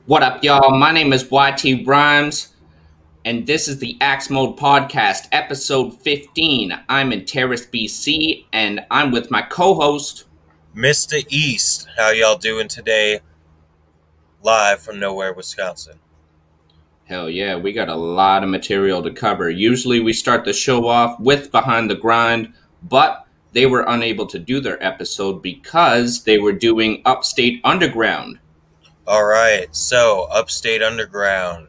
What up, y'all? My name is YT RhYmZ, and this is the Axe Mode Podcast, episode 15. I'm in Terrace, BC, and I'm with my co-host, Mr. East. How y'all doing today? Live from nowhere, Wisconsin. Hell yeah, we got a lot of material to cover. Usually we start the show off with Behind the Grind, but they were unable to do their episode because they were doing Upstate Underground. All right, so Upstate Underground.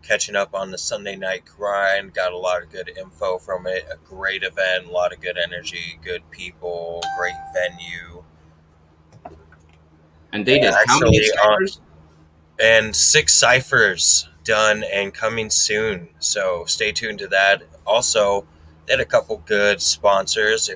Catching up on the Sunday night grind. Got a lot of good info from it. A great event, a lot of good energy, good people, great venue. And they did how many ciphers? And 6 ciphers done and coming soon. So stay tuned to that. Also, they had a couple good sponsors.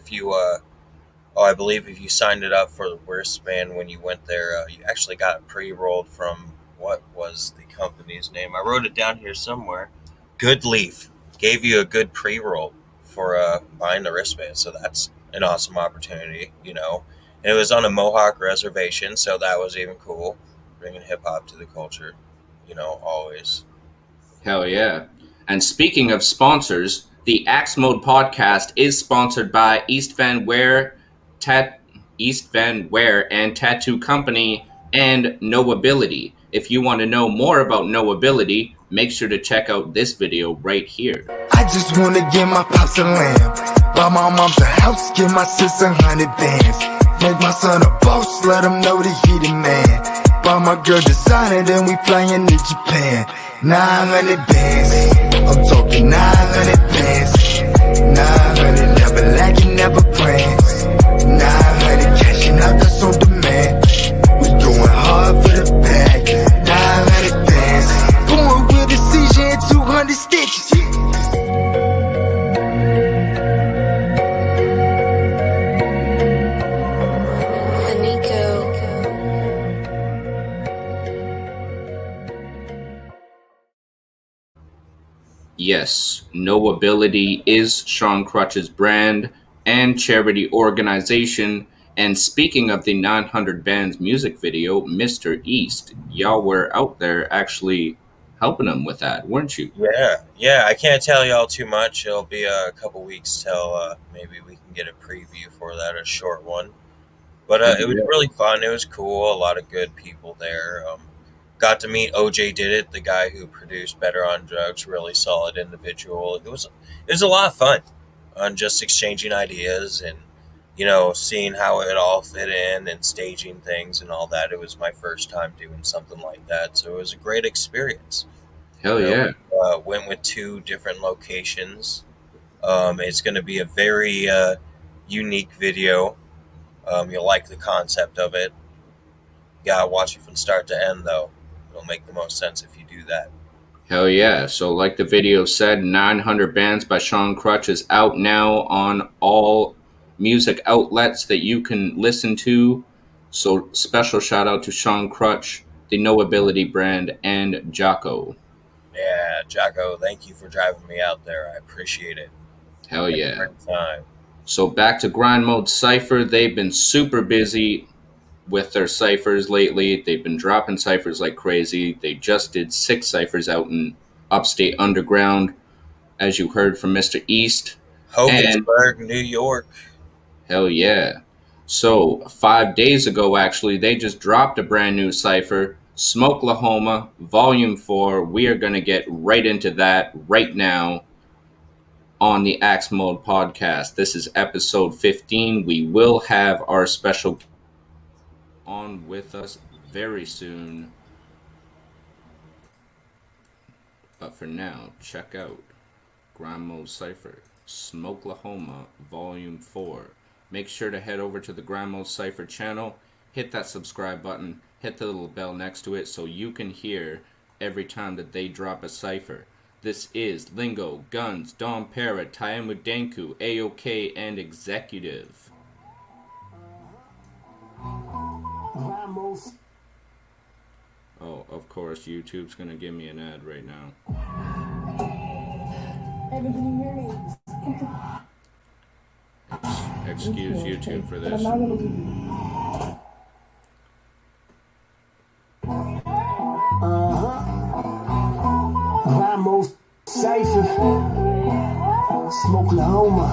I believe if you signed it up for the wristband when you went there, you actually got pre-rolled from what was the company's name? I wrote it down here somewhere. Good Leaf gave you a good pre-roll for buying the wristband, so that's an awesome opportunity. And it was on a Mohawk reservation, so that was even cool, bringing hip hop to the culture. Always. Hell yeah. And speaking of sponsors, the Axe Mode podcast is sponsored by East Van Ware and Tattoo Company and Knowability. If you want to know more about Knowability, make sure to check out this video right here. I just want to give my pops a lamb, buy my mom's a house, give my sister 100 bands, make my son a boss, let him know that he the man. Buy my girl designer, then we flying to Japan. 900 bands, I'm talking 900 bands. 900, never lacking, never praying. 900 cashing out, that's on demand. We going hard for the bag. 900 bands, born with a seizure and 200 stitches. Yes, Knowability is Sean Crutch's brand and charity organization. And speaking of the 900 Bands music video, Mr. East, y'all were out there actually helping him with that, weren't you? Yeah. I can't tell y'all too much. It'll be a couple weeks till maybe we can get a preview for that, a short one. But it was really fun. It was cool. A lot of good people there. Got to meet OJ Did It, the guy who produced Better on Drugs. Really solid individual. It was a lot of fun on just exchanging ideas and seeing how it all fit in and staging things and all that. It was my first time doing something like that, so it was a great experience. Hell yeah. Went with 2 different locations. It's going to be a very unique video. You'll like the concept of it. You gotta watch it from start to end, though. It'll make the most sense if you do that. Hell yeah. So like the video said, 900 Bands by Sean Crutch is out now on all music outlets that you can listen to. So special shout out to Sean Crutch, the Knowability brand, and Jocko. Yeah, Jocko, thank you for driving me out there. I appreciate it. Hell yeah. Great time. So back to Grind Mode Cypher. They've been super busy with their ciphers lately. They've been dropping ciphers like crazy. They just did 6 ciphers out in Upstate Underground, as you heard from Mr. East. Hogansburg, New York. Hell yeah. So 5 days ago, actually, they just dropped a brand new cipher, Smokelahoma, Volume 4. We are going to get right into that right now on the Axe Mode podcast. This is episode 15. We will have our special on with us very soon. But for now, check out Grind Mode Cypher, Smokelahoma, Volume 4. Make sure to head over to the Grind Mode Cypher channel, hit that subscribe button, hit the little bell next to it so you can hear every time that they drop a cipher. This is Lingo, Guns, Dom Para, Taimu Denku, AOK, and Executive. Oh, of course, YouTube's gonna give me an ad right now. Evan, can you hear me? Excuse YouTube for this. But I'm not gonna leave you. Smokelahoma.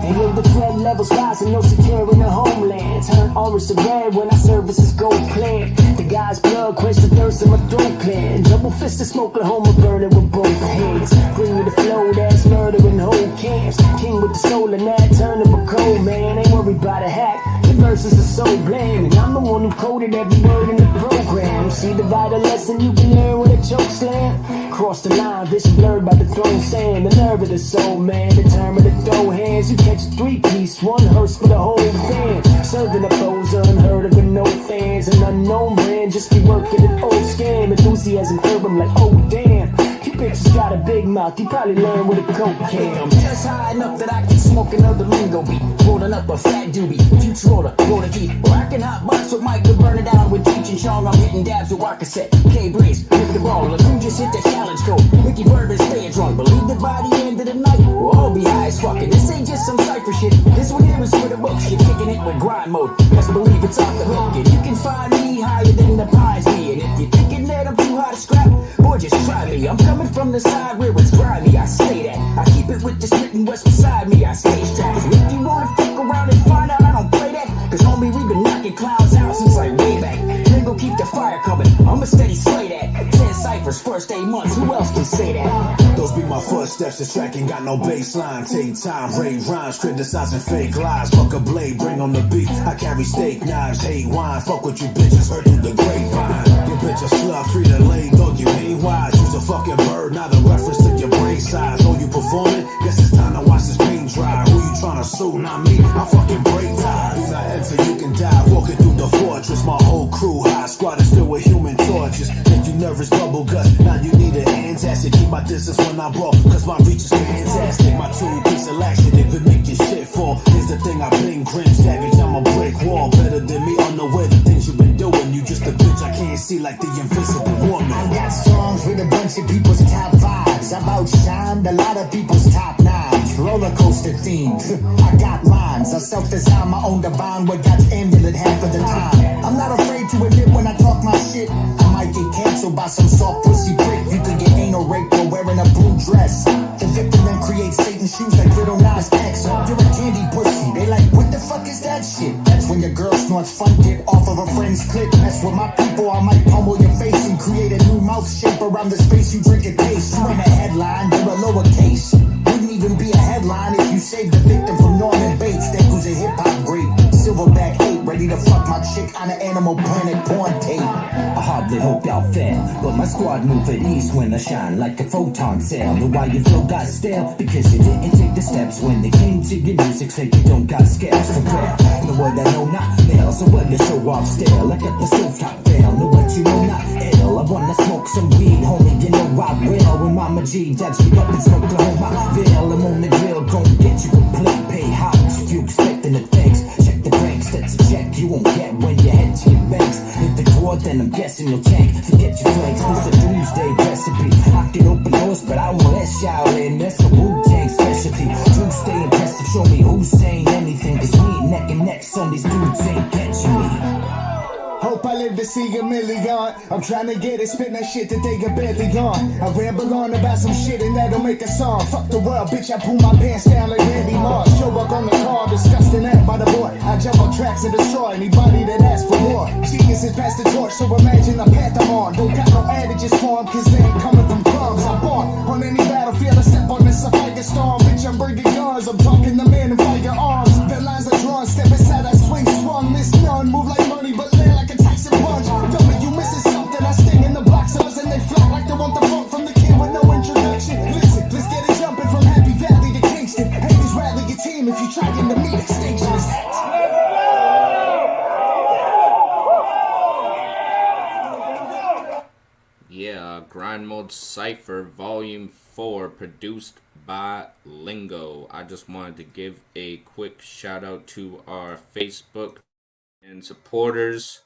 And yo, the threat levels rising, no securing the homeland. Turn orange to red when our services go plan. The guy's blood quench the thirst in my throat clan. Double fisted Smokelahoma burning with both hands. Bring me the flow that's murdering whole camps. King with the soul and that turn him a cold man. Ain't worried about a hack, the verses are so bland. And I'm the one who coded every word in the program. See the vital lesson you can learn with a choke slam. Cross the line, vision blurred by the throne sand. The nerve of the soul, man, determined to throw hands. You catch a three-piece, one hearse for the whole band. Serving up those unheard of and no fans. An unknown brand, just be working an old scam. Enthusiasm curb, I'm like, oh damn. You bitches got a big mouth, you probably learn with a coke can. I'm just high enough that I can smoke another lingo beat. Rolling up a fat doobie, future order, roll a key. Or I can hotbox with Mike to burn it down with Cheech and Chong. I'm hitting dabs with Wakaset, K-Breeze, hit the ball. Lagoon just hit the challenge code. Ricky Bourbon staying drunk, believe that by the end of the night we'll all be high as fucking. This ain't just some Cypher shit, this one here is for the books. You're kicking it with grind mode, best believe it's off the hook. And you can find me higher than the pies me. And if you're thinking that I'm too hot to scrap, boy just try me. I'm coming from the side where it's grimy, I stay that. I keep it with the smitten west beside me, I stay strapped. So if you wanna fuck around and find out I don't play that, cause homie we been knocking clouds out since like way back. Then go keep the fire coming, I'ma steady slay that. 10 ciphers, first 8 months, who else can say that? Those be my footsteps, this track ain't got no baseline. Take time, rave rhymes, criticizing fake lies. Fuck a blade, bring on the beef. I carry steak knives, hate wine. Fuck what you bitches heard through the grapevine. Your bitch a slut, free to lay, dog, you ain't wise. Use a fucking bird, not a reference to your brain size. Oh, you performing? Guess it's time to watch this paint dry. Who you tryna sue? Not me, I fucking break ties. Do not enter, you can die. Walking through the fortress, my whole crew high. Squad is filled with human torches. Make you nervous, bubble guts. Now you need an antacid. Keep my distance when I brawl, cause my reach is fantastic. My two-piece of laxative, it make your shit fall. Here's the thing, I been grim savage, I'm a brick wall. Better than me, unaware the things you've been doing. You just a bitch I can't see like the invisible woman. I got songs with a bunch of people's top fives. I've outshined a lot of people's top nines. Roller coaster themes. I got lines. I self-design my own divine. What got amulet half of the time. I'm not afraid to admit when I talk my shit. I might get canceled by some soft pussy prick. You could get anal raped for wearing a blue dress. The victim then creates Satan's shoes like Little Nas X. You're a candy pussy. They like, what the fuck is that shit? That's when your girl snorts fun dip off of a friend's clip. Mess with my people, I might pummel your face and create a new mouth shape around the space you drink a case. You ain't a headline, you're a lowercase. Wouldn't even be a headline if you saved the victim from Norman Bates. That was a hip-hop great. Silverback 8, ready to fuck my chick on an Animal Planet porn tape. I hardly hope y'all fail, but my squad move at ease when I shine like a photon cell. Know why your flow got stale? Because you didn't take the steps when they came to your music. Say you don't got scales for real. Know what I know not nail, so what to show off stale. Like at the stovetop fail, know what you know not ill. I wanna smoke some weed, homie, you know I will. When Mama G dabs me up and Smokelahoma, I'm on the grill, gon' get you a plate. Pay homage if you expecting the thanks. Check the banks, that's a check you won't get when you head to your banks. If it's war, then I'm guessing you'll tank. Forget your flanks, this a doomsday recipe. I can open doors, but I won't let y'all in. That's a Wu-Tang specialty. True, stay impressive, show me who's saying anything. Cause we ain't neck and neck, son, these dudes ain't catching me. Hope I live to see a million. I'm trying to get it, spit that shit that they get barely on. I ramble on about some shit and that'll make a song. Fuck the world, bitch, I pull my pants down like Randy Moss. Show up on the car, disgusting act by the boy. I jump on tracks and destroy anybody that asks for more. Genius is past the torch, so imagine the path I'm on. Don't got no adages for 'em, cause they ain't coming from crumbs. I'm born on any battlefield, I step on this, I fight a storm. Bitch, I'm bringing guns, I'm talking the man and firearms. The lines are drawn, step inside, I swing, swung, miss none. Move like money, but land like a Tyson punch. Tell me you missing something, I sting in the box of us and they fly like they want the funk from the kid with no introduction. Listen, let's get it jumping from Happy Valley to Kingston. Haters rally your team if you trying to meet extinction. Yeah, Grind Mode Cypher Volume 4, produced by Lingo. I just wanted to give a quick shout out to our Facebook and supporters.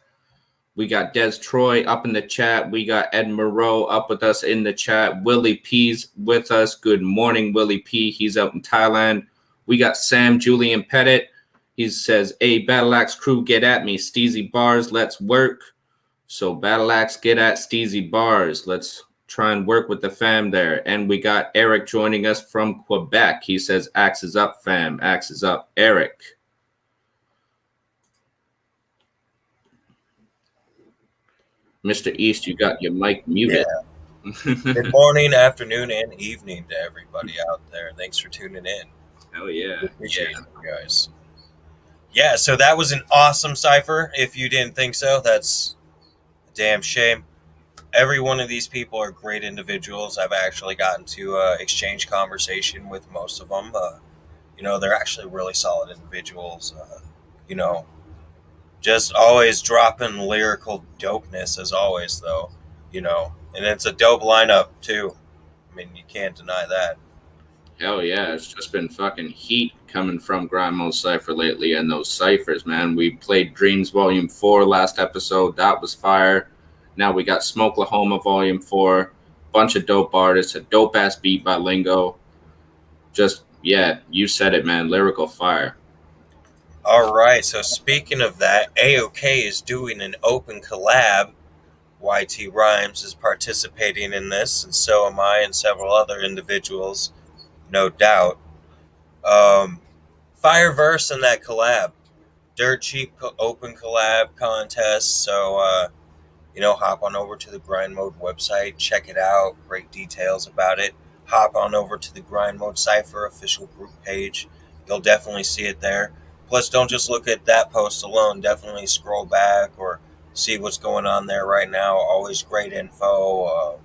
We got Des Troy up in the chat. We got Ed Moreau up with us in the chat. Willie P's with us. Good morning, Willie P. He's out in Thailand. We got Sam Julian Pettit. He says, hey, Battleaxe crew, get at me. Steezy bars, let's work. So Battleaxe, get at Steezy bars. Let's try and work with the fam there. And we got Eric joining us from Quebec. He says, "Axe is up, fam. Axe is up." Eric. Mr. East, you got your mic muted. Yeah. Good morning, afternoon, and evening to everybody out there. Thanks for tuning in. Oh, yeah. Appreciate you guys. Yeah, so that was an awesome Cypher. If you didn't think so, that's a damn shame. Every one of these people are great individuals. I've actually gotten to exchange conversation with most of them. They're actually really solid individuals. Just always dropping lyrical dopeness as always, though. And it's a dope lineup, too. I mean, you can't deny that. Hell yeah, it's just been fucking heat coming from Grind Mode Cypher lately, and those ciphers, man. We played Dreams Volume 4 last episode. That was fire. Now we got Smokelahoma Volume 4. Bunch of dope artists. A dope-ass beat by Lingo. Just, yeah, you said it, man. Lyrical fire. All right, so speaking of that, AOK is doing an open collab. YT RhYmZ is participating in this, and so am I and several other individuals. No doubt. Fireverse in that collab. Dirt cheap open collab contest. So, hop on over to the Grind Mode website. Check it out. Great details about it. Hop on over to the Grind Mode Cypher official group page. You'll definitely see it there. Plus, don't just look at that post alone. Definitely scroll back or see what's going on there right now. Always great info.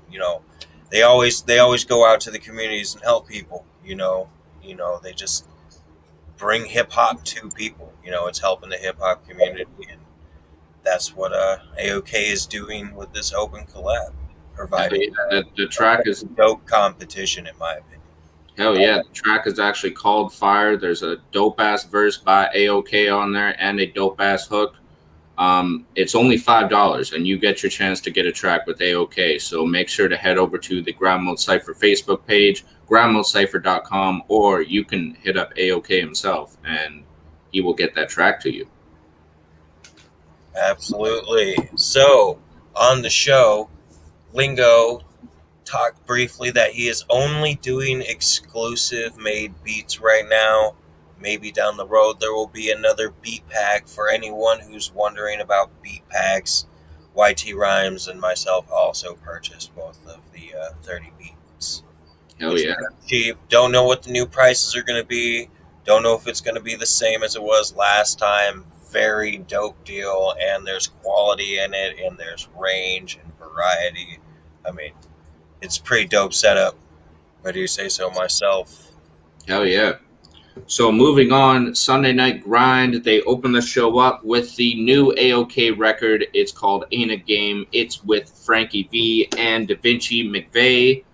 They always go out to the communities and help people. They just bring hip hop to people. It's helping the hip hop community, and that's what AOK is doing with this open collab, providing the track is dope competition, in my opinion. Hell yeah, the track is actually called Fire. There's a dope ass verse by AOK on there and a dope ass hook. It's only $5, and you get your chance to get a track with AOK. So make sure to head over to the Grind Mode Cypher Facebook page, grindmodecypher.com, or you can hit up AOK himself, and he will get that track to you. Absolutely. So on the show, Lingo talked briefly that he is only doing exclusive made beats right now. Maybe down the road there will be another beat pack for anyone who's wondering about beat packs. YT RhYmZ and myself also purchased both of the 30 beats. Hell yeah. Cheap. Don't know what the new prices are going to be. Don't know if it's going to be the same as it was last time. Very dope deal, and there's quality in it, and there's range and variety. I mean, it's pretty dope setup. What do you say so myself? Hell yeah. So moving on, Sunday Night Grind, they open the show up with the new AOK record. It's called Ain't a Game. It's with Frankie V and Da Vinci McVeigh.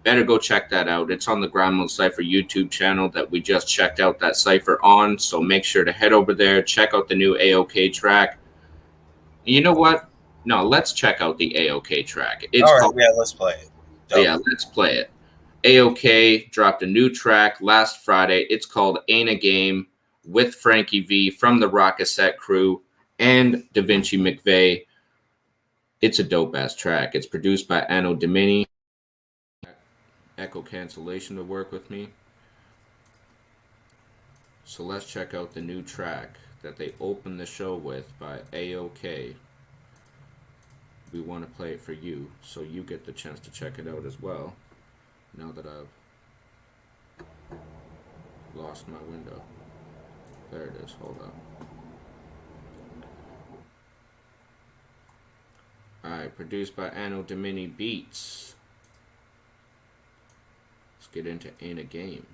Better go check that out. It's on the Grind Mode Cypher YouTube channel that we just checked out that Cypher on. So make sure to head over there, check out the new AOK track. You know what? No, let's check out the AOK track. All right, yeah, let's play it. Dope. Yeah, let's play it. AOK dropped a new track last Friday. It's called Ain't a Game with Frankie V from the Rockasset crew and Da Vinci McVeigh. It's a dope-ass track. It's produced by Anno Domini. Echo cancellation to work with me. So let's check out the new track that they opened the show with by AOK. We want to play it for you, so you get the chance to check it out as well. Now that I've lost my window. There it is. Hold up. Alright, produced by Anno Domini Beats. Let's get into Ain't a Game.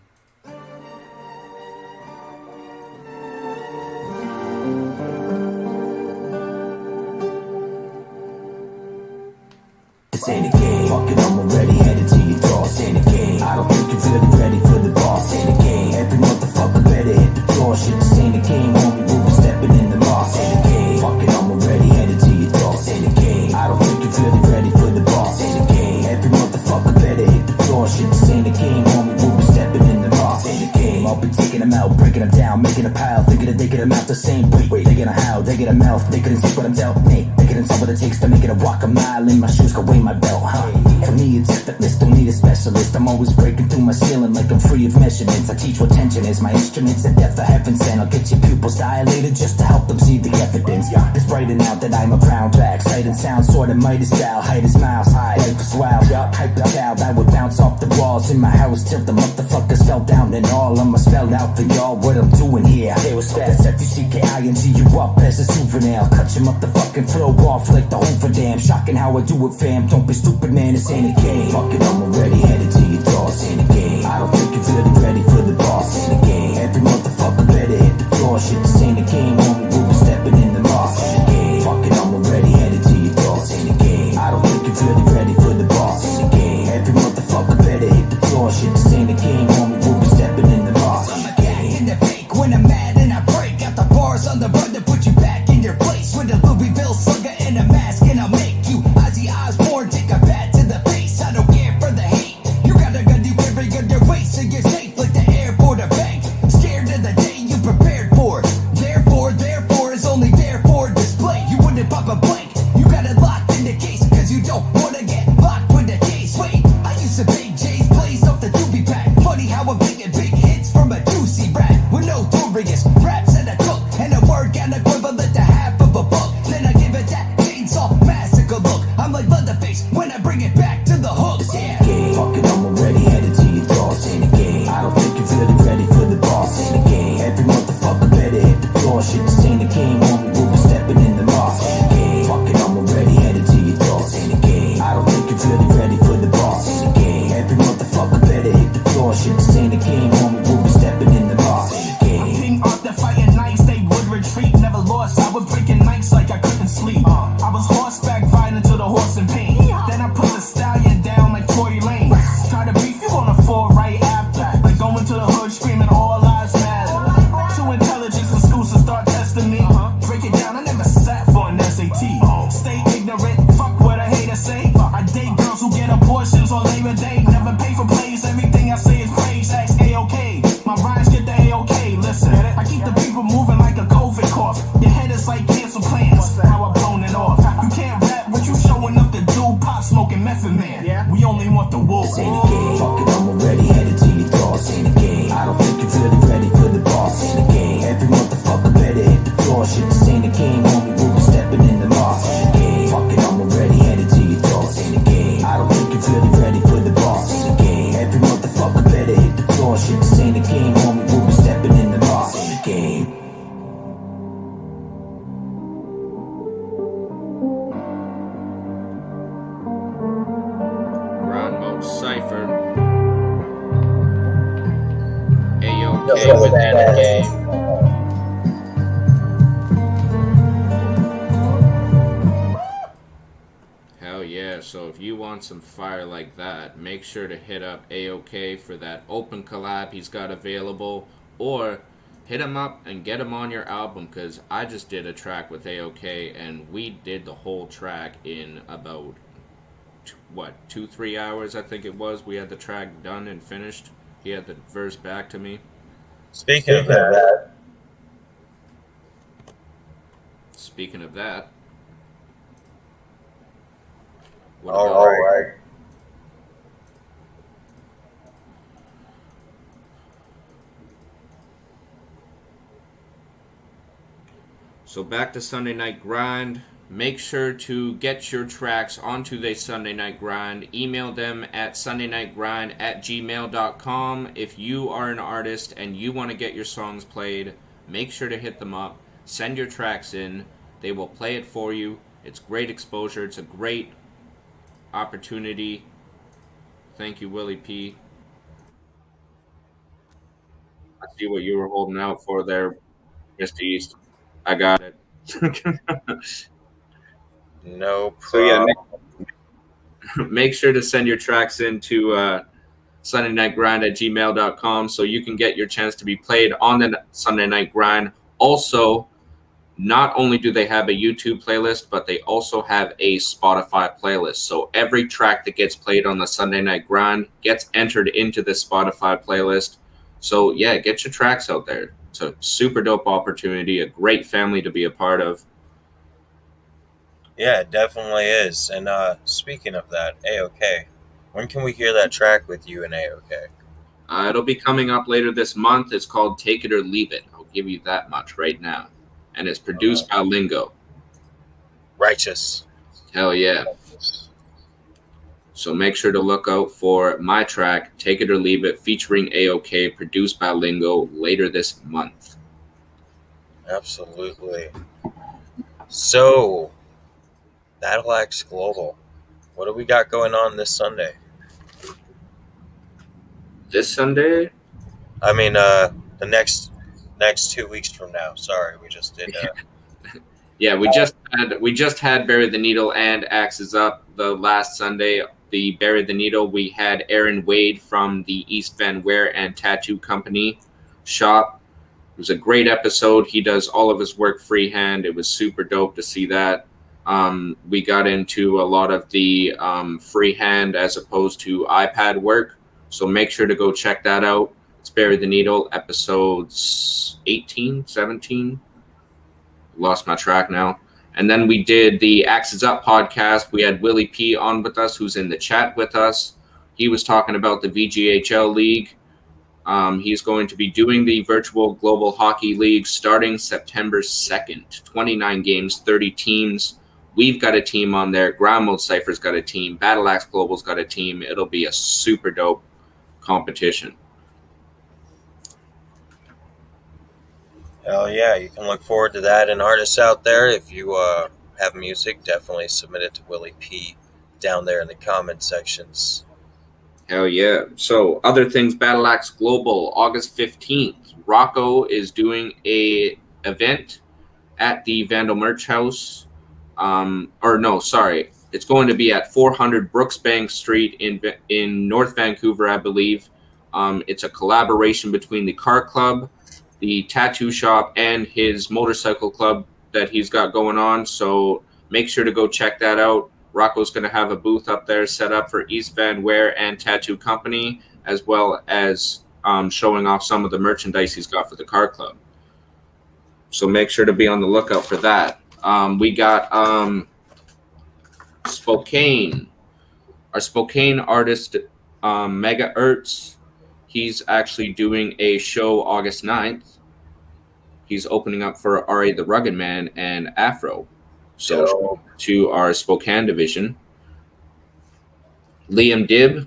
This ain't a game. Fuck it, I'm already headed to your door. This ain't a game. I don't think you're really ready for the boss. This ain't a game. Every motherfucker better hit the floor. Shit, this ain't a game. Homie, we'll be stepping in the boss. This ain't a game. Fuck it, I'm already headed to your door. This ain't a game. I don't think you're really ready for the boss. This ain't a game. Every motherfucker better hit the floor. Shit, this ain't a game. Homie, we'll be stepping in the boss. This ain't a game. I'll be taking them out, breaking them down, making a pile, thinking that they get them out the same way. They get a how, they get a mouth, they couldn't see what I'm dealt. Hey, they couldn't tell what it takes to make it a walk a mile in my shoes, go weigh my belt, huh? For me it's effortless, don't need a specialist. I'm always breaking through my ceiling like I'm free of measurements. I teach what tension is, my instruments at depth of heaven sent. I'll get your pupils dilated just to help them see the evidence. It's brighter now that I'm around back. Sight and sound sort of Midas style. Height is miles high, life is wild. Hyper child, I would bounce off the walls in my house till the motherfuckers fell down and all. I'ma spell out for y'all what I'm doing here. They respect SFUCKING you up as a souvenir. Cut your motherfucking flow off like the Hoover Dam. Shocking how I do it, fam. Don't be stupid, man. This ain't a game. Fuck it, I'm already headed to your door. This ain't a game. I don't think you're really ready for the boss. This ain't a game. Every motherfucker better hit the floor. Shit, this ain't a game, homie. We'll be stepping in the boss. This ain't a game. Fuck it, I'm already headed to your door. This ain't a game. I don't think you're really ready for the boss. This ain't a game. Every motherfucker better hit the floor. Shit, this ain't a game, homie. We'll be stepping in the boss. I'm a cat in the fake when I'm mad and I break out the bars on the run to put you back in your place with a Louisville slugger and a mask, and I'll make you Ozzy Osbourne take a bat to the face. I don't care for the hate. You got a gun, you carry on your waist, so you're safe like the airport or bank. Scared of the day you prepared for. Therefore is only there for display. You wouldn't pop a blank. You got it locked in the case because you don't wanna get locked with the case. Wait, I used to big J's blazed off the doobie pack. Funny how I'm big hits from a juicy rat with no notorious raps and a cook and a word count equivalent to half of a buck. Then I give it that chainsaw massacre look. I'm like Leatherface when I bring it back to the hook. This ain't a game. Fuck it, I'm already headed to your door. This ain't a game. I don't think you're really ready for the boss. This ain't a game. Every motherfucker better hit the floor. Shit, this ain't a game, homie. We'll be stepping in the boss. This ain't a game. Fuck it, I'm already headed to your door. This ain't a game. I don't think you're really ready for the boss. This ain't a game. Every motherfucker better hit the floor. Shit, this ain't a game, homie. We'll be stepping in the boss. This ain't a game. King Arthur fighting knights, they would retreat, never lost. I was breaking nights like I couldn't sleep. I was horseback riding to the horse in pain. Then I put the stallion down like Tory Lane. Try to beef you on the floor right after, like going to the hood screaming all lives matter. Too intelligent for schools to start testing me. Break it down, I never sat for an SAT. Stay ignorant, fuck what I hate to say. I date girls who get abortions on Labor Day. Never pay for plays, everything I say is praise. That's A-OK. My rhymes get the A-OK. Listen, I keep the people moving like a COVID cough. Your head is like cancer plans. How I blown it off. You can't rap what you showing up to do. Pop smoking method man. We only want the wolf. This ain't a game. Fuck it, I'm already headed to your door. This ain't a game. I don't think you're really ready for the boss. This ain't a game. Every motherfucker better hit the floor. Shit, this ain't a game, homie. We'll be stepping in the boss. This ain't a game. Fuck it, I'm already headed to your door. This ain't a game. I don't think you're really ready for the boss. This ain't a game. Every motherfucker better hit the floor. Shit, this ain't a game, homie. We'll be stepping in the boss. This ain't a game. Grind mode Cypher. A-OK with Endgame. Hell yeah, so if you want some fire like that, make sure to hit up A-OK for that open collab he's got available, or hit him up and get him on your album, because I just did a track with A-OK and we did the whole track in about 2-3 hours, I think it was. We had the track done and finished. He had the verse back to me. Speaking of that, what all about right. So back to Sunday Night Grind. Make sure to get your tracks onto the Sunday Night Grind. Email them at sundaynightgrind@gmail.com. If you are an artist and you want to get your songs played, make sure to hit them up. Send your tracks in. They will play it for you. It's great exposure. It's a great opportunity. Thank you, Willie P. I see what you were holding out for there, Mr. East. I got it. No problem. So yeah, make sure to send your tracks in to sundaynightgrind@gmail.com so you can get your chance to be played on the Sunday Night Grind. Also, not only do they have a YouTube playlist, but they also have a Spotify playlist. So every track that gets played on the Sunday Night Grind gets entered into the Spotify playlist. So yeah, get your tracks out there. It's a super dope opportunity, a great family to be a part of. Yeah, it definitely is. And speaking of that, A-OK, When can we hear that track with you and AOK? It'll be coming up later this month. It's called Take It or Leave It. I'll give you that much right now. And it's produced by Lingo. Righteous. Hell yeah. So make sure to look out for my track, Take It or Leave It, featuring AOK, produced by Lingo, later this month. Absolutely. So, Battleaxe Global. What do we got going on this Sunday? This Sunday? I mean, the next 2 weeks from now. Sorry, we just did. Yeah, we just had Bury the Needle and Axes Up the last Sunday. The Bury the Needle, we had Aaron Wade from the East Van Wear and Tattoo Company shop. It was a great episode. He does all of his work freehand. It was super dope to see that. We got into a lot of the freehand as opposed to iPad work. So make sure to go check that out. It's Bury the Needle, episodes 18, 17. Lost my track now. And then we did the Axes Up podcast. We had Willie P on with us, who's in the chat with us. He was talking about the VGHL League. He's going to be doing the virtual Global Hockey League starting September 2nd. 29 games, 30 teams. We've got a team on there. Ground Mode Cypher's got a team. Battleaxe Global's got a team. It'll be a super dope competition. Hell yeah, you can look forward to that. And artists out there, if you have music, definitely submit it to Willie P down there in the comment sections. Hell yeah. So other things, Battleaxe Global, August 15th. Rocco is doing a event at the Vandal Merch House. It's going to be at 400 Brooksbank Street in North Vancouver, I believe. It's a collaboration between the Car Club, the tattoo shop, and his motorcycle club that he's got going on. So make sure to go check that out. Rocco's going to have a booth up there set up for East Van Wear and Tattoo Company, as well as showing off some of the merchandise he's got for the Car Club. So make sure to be on the lookout for that. We got Spokane. Our Spokane artist, Mega Ertz, he's actually doing a show August 9th. He's opening up for R.A. the Rugged Man and Afro. So to our Spokane division. Liam Dibb,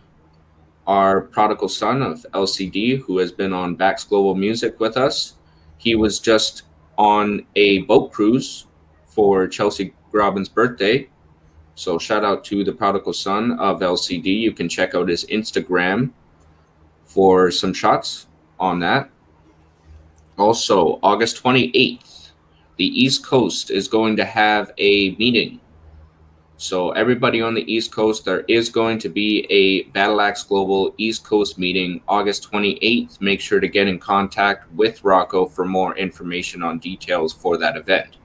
our prodigal son of LCD, who has been on Bax Global Music with us. He was just on a boat cruise for Chelsea Grobin's birthday. So shout out to the prodigal son of LCD. You can check out his Instagram for some shots on that. Also, August 28th, the East Coast is going to have a meeting. So everybody on the East Coast, there is going to be a Battleaxe Global East Coast meeting August 28th. Make sure to get in contact with Rocco for more information on details for that event.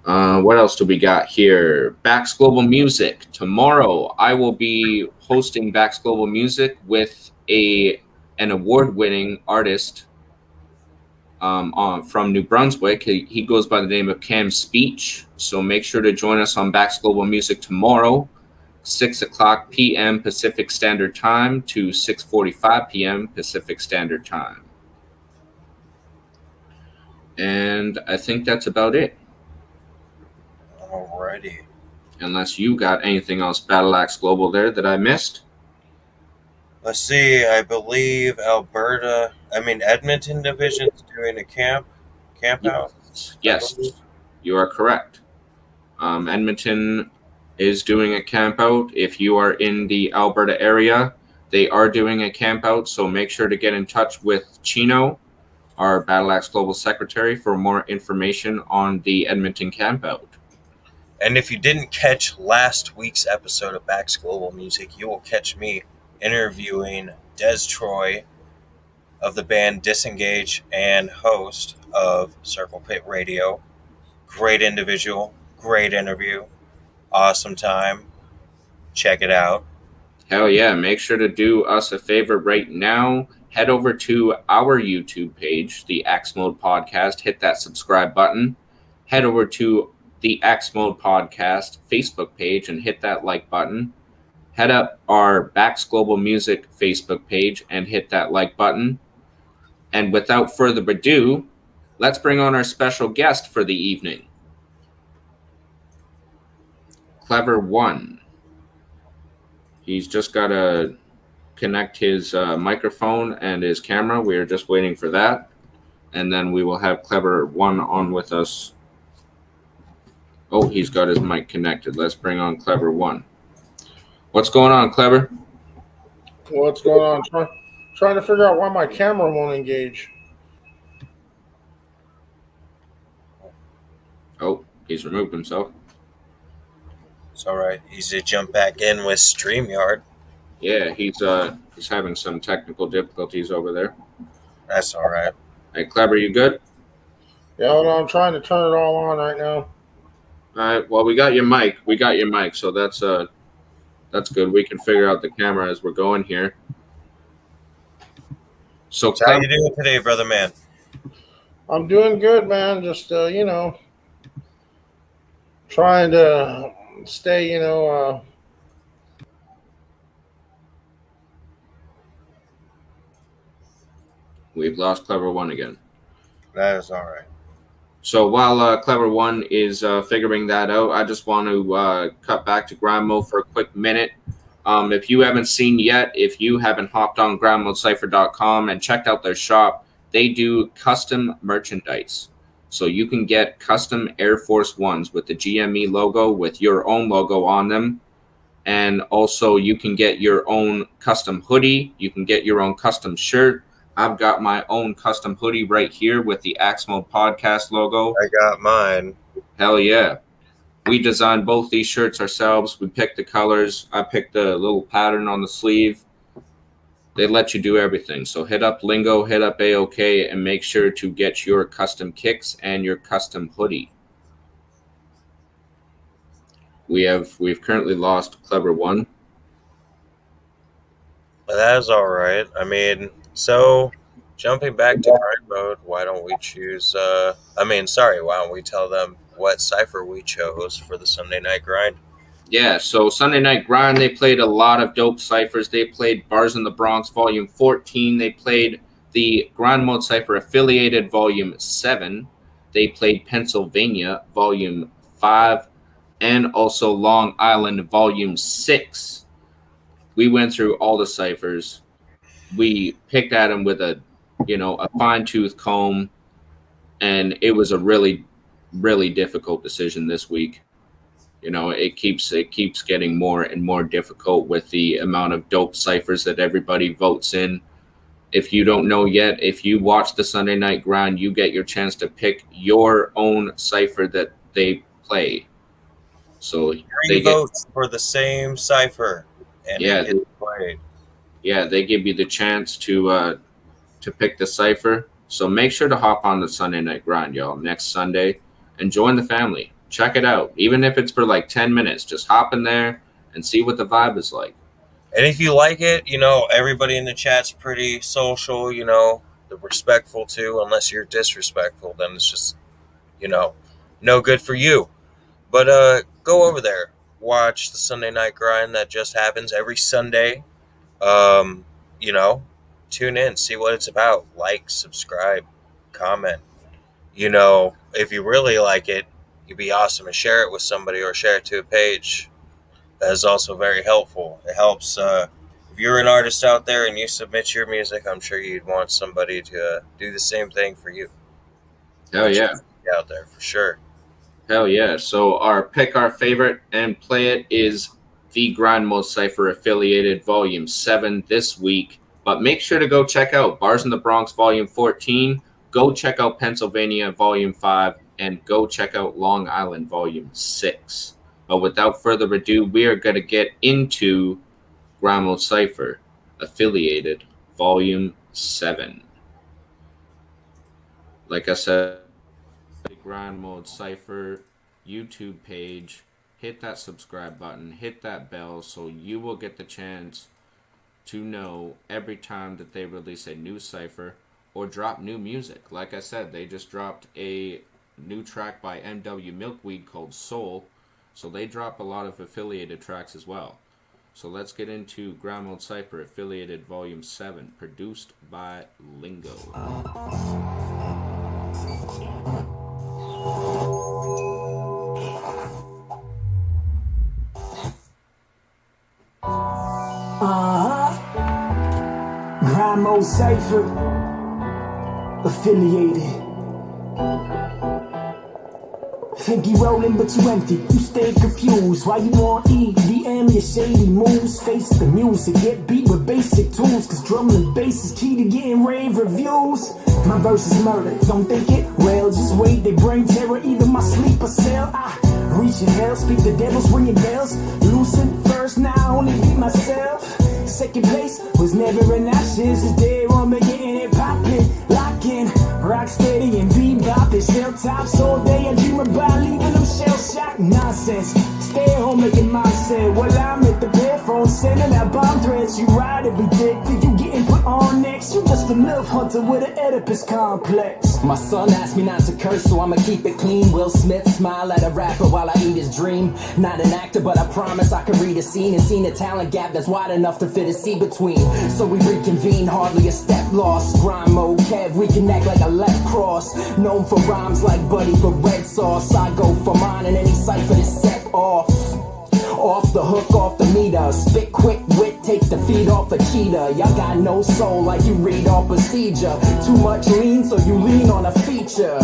What else do we got here? Bax Global Music. Tomorrow, I will be hosting Bax Global Music with an award-winning artist from New Brunswick. He goes by the name of Cam Speech. So make sure to join us on Bax Global Music tomorrow, 6 o'clock p.m. Pacific Standard Time to 6:45 p.m. Pacific Standard Time. And I think that's about it. Alrighty. Unless you got anything else, Battleaxe Global, there that I missed. Let's see. I believe Edmonton division's doing a camp out. Yes, you are correct. Edmonton is doing a camp out. If you are in the Alberta area, they are doing a camp out. So make sure to get in touch with Chino, our Battleaxe Global Secretary, for more information on the Edmonton camp out. And if you didn't catch last week's episode of Bax Global Music, you will catch me interviewing Des Troy of the band Disengage and host of Circle Pit Radio. Great individual, great interview, awesome time. Check it out. Hell yeah. Make sure to do us a favor right now. Head over to our YouTube page, the Axe Mode Podcast. Hit that subscribe button. Head over to the Axe Mode Podcast Facebook page and hit that like button. head up our Bax Global Music Facebook page and hit that like button. And without further ado, let's bring on our special guest for the evening, Clever One. He's just got to connect his microphone and his camera. We are just waiting for that. And then we will have Clever One on with us. Oh, he's got his mic connected. Let's bring on Clever One. What's going on, Clever? What's going on? Trying to figure out why my camera won't engage. Oh, he's removed himself. It's all right. Easy to jump back in with StreamYard. Yeah, he's having some technical difficulties over there. That's all right. Hey, Clever, you good? Yeah, hold on, I'm trying to turn it all on right now. All right. Well, we got your mic. So that's good. We can figure out the camera as we're going here. So, How you doing today, brother man? I'm doing good, man. Just trying to stay, we've lost Clever One again. That is all right. So while Clever One is figuring that out, I just want to cut back to Grind Mode for a quick minute. If you haven't seen yet, if you haven't hopped on grindmodecypher.com and checked out their shop, they do custom merchandise. So you can get custom Air Force Ones with the GME logo with your own logo on them. And also you can get your own custom hoodie. You can get your own custom shirt. I've got my own custom hoodie right here with the Axe Mode Podcast logo. I got mine. Hell yeah. We designed both these shirts ourselves. We picked the colors. I picked the little pattern on the sleeve. They let you do everything. So hit up Lingo, hit up AOK, and make sure to get your custom kicks and your custom hoodie. We've currently lost Clever One. That is all right. I mean, so jumping back to grind mode, why don't we choose? Why don't we tell them what cipher we chose for the Sunday night grind? Yeah, so Sunday Night Grind, they played a lot of dope ciphers. They played Bars in the Bronx Volume 14. They played the Grind Mode Cypher Affiliated Volume 7. They played Pennsylvania Volume 5. And also Long Island Volume 6. We went through all the ciphers. We picked at them with a fine-tooth comb. And it was a really, really difficult decision this week. It keeps getting more and more difficult with the amount of dope ciphers that everybody votes in. If you don't know yet, if you watch the Sunday Night Grind, you get your chance to pick your own cipher that they play. So Three votes for the same cipher, and it gets played. Yeah, they give you the chance to pick the cipher. So make sure to hop on the Sunday Night Grind, y'all, next Sunday, and join the family. Check it out. Even if it's for like 10 minutes, just hop in there and see what the vibe is like. And if you like it, everybody in the chat's pretty social, they're respectful too. Unless you're disrespectful, then it's just, no good for you. But go over there. Watch the Sunday Night Grind that just happens every Sunday. Tune in, see what it's about. Like, subscribe, comment. If you really like it, it'd be awesome to share it with somebody or share it to a page. That is also very helpful. It helps if you're an artist out there and you submit your music, I'm sure you'd want somebody to do the same thing for you. Hell yeah. Out there for sure. Hell yeah. So our favorite and play it is the Grind Mode Cypher Affiliated Volume 7 this week. But make sure to go check out Bars in the Bronx Volume 14. Go check out Pennsylvania Volume 5. And go check out Long Island Volume 6. But without further ado, we are going to get into Grind Mode Cypher Affiliated Volume 7. Like I said, the Grind Mode Cypher YouTube page. Hit that subscribe button. Hit that bell so you will get the chance to know every time that they release a new cipher or drop new music. Like I said, they just dropped a new track by MW Milkweed called Soul. So they drop a lot of affiliated tracks as well. So let's get into Grind Mode Cypher Affiliated Volume 7, produced by Lingo. Grind Mode Cypher Affiliated. Think you rolling but you empty, you stay confused. Why you on EDM, your shady moves. Face the music, get beat with basic tools. Cause drum and bass is key to getting rave reviews. My verse is murder, don't think it? Well, just wait, they bring terror, either my sleep or cell. I reach in hell, speak the devil's ringing bells. Loosen first, now I only beat myself. Second place was never in ashes. Is there on me getting it poppin', lockin', rock steady and bebop. Shell tops all day, I dream about leaving them shell shock nonsense. Stay at home making mindset while I'm at the bedphone sending out bomb threats. You ride every dick, think you getting put on next? You just a milf hunter with an Oedipus complex. My son asked me not to curse, so I'ma keep it clean. Will Smith smile at a rapper while I eat his dream. Not an actor, but I promise I can read a scene and seen a talent gap that's wide enough to fit a C between. So we reconvene, hardly a step lost. Grind mode, Kev, we connect like a left cross. Known for rhymes like Buddy for red sauce. I go for mine in any cipher that's set off. Off the hook, off the meter. Spit quick wit, take the feet off a cheetah. Y'all got no soul like you read off procedure. Too much lean, so you lean on a feature.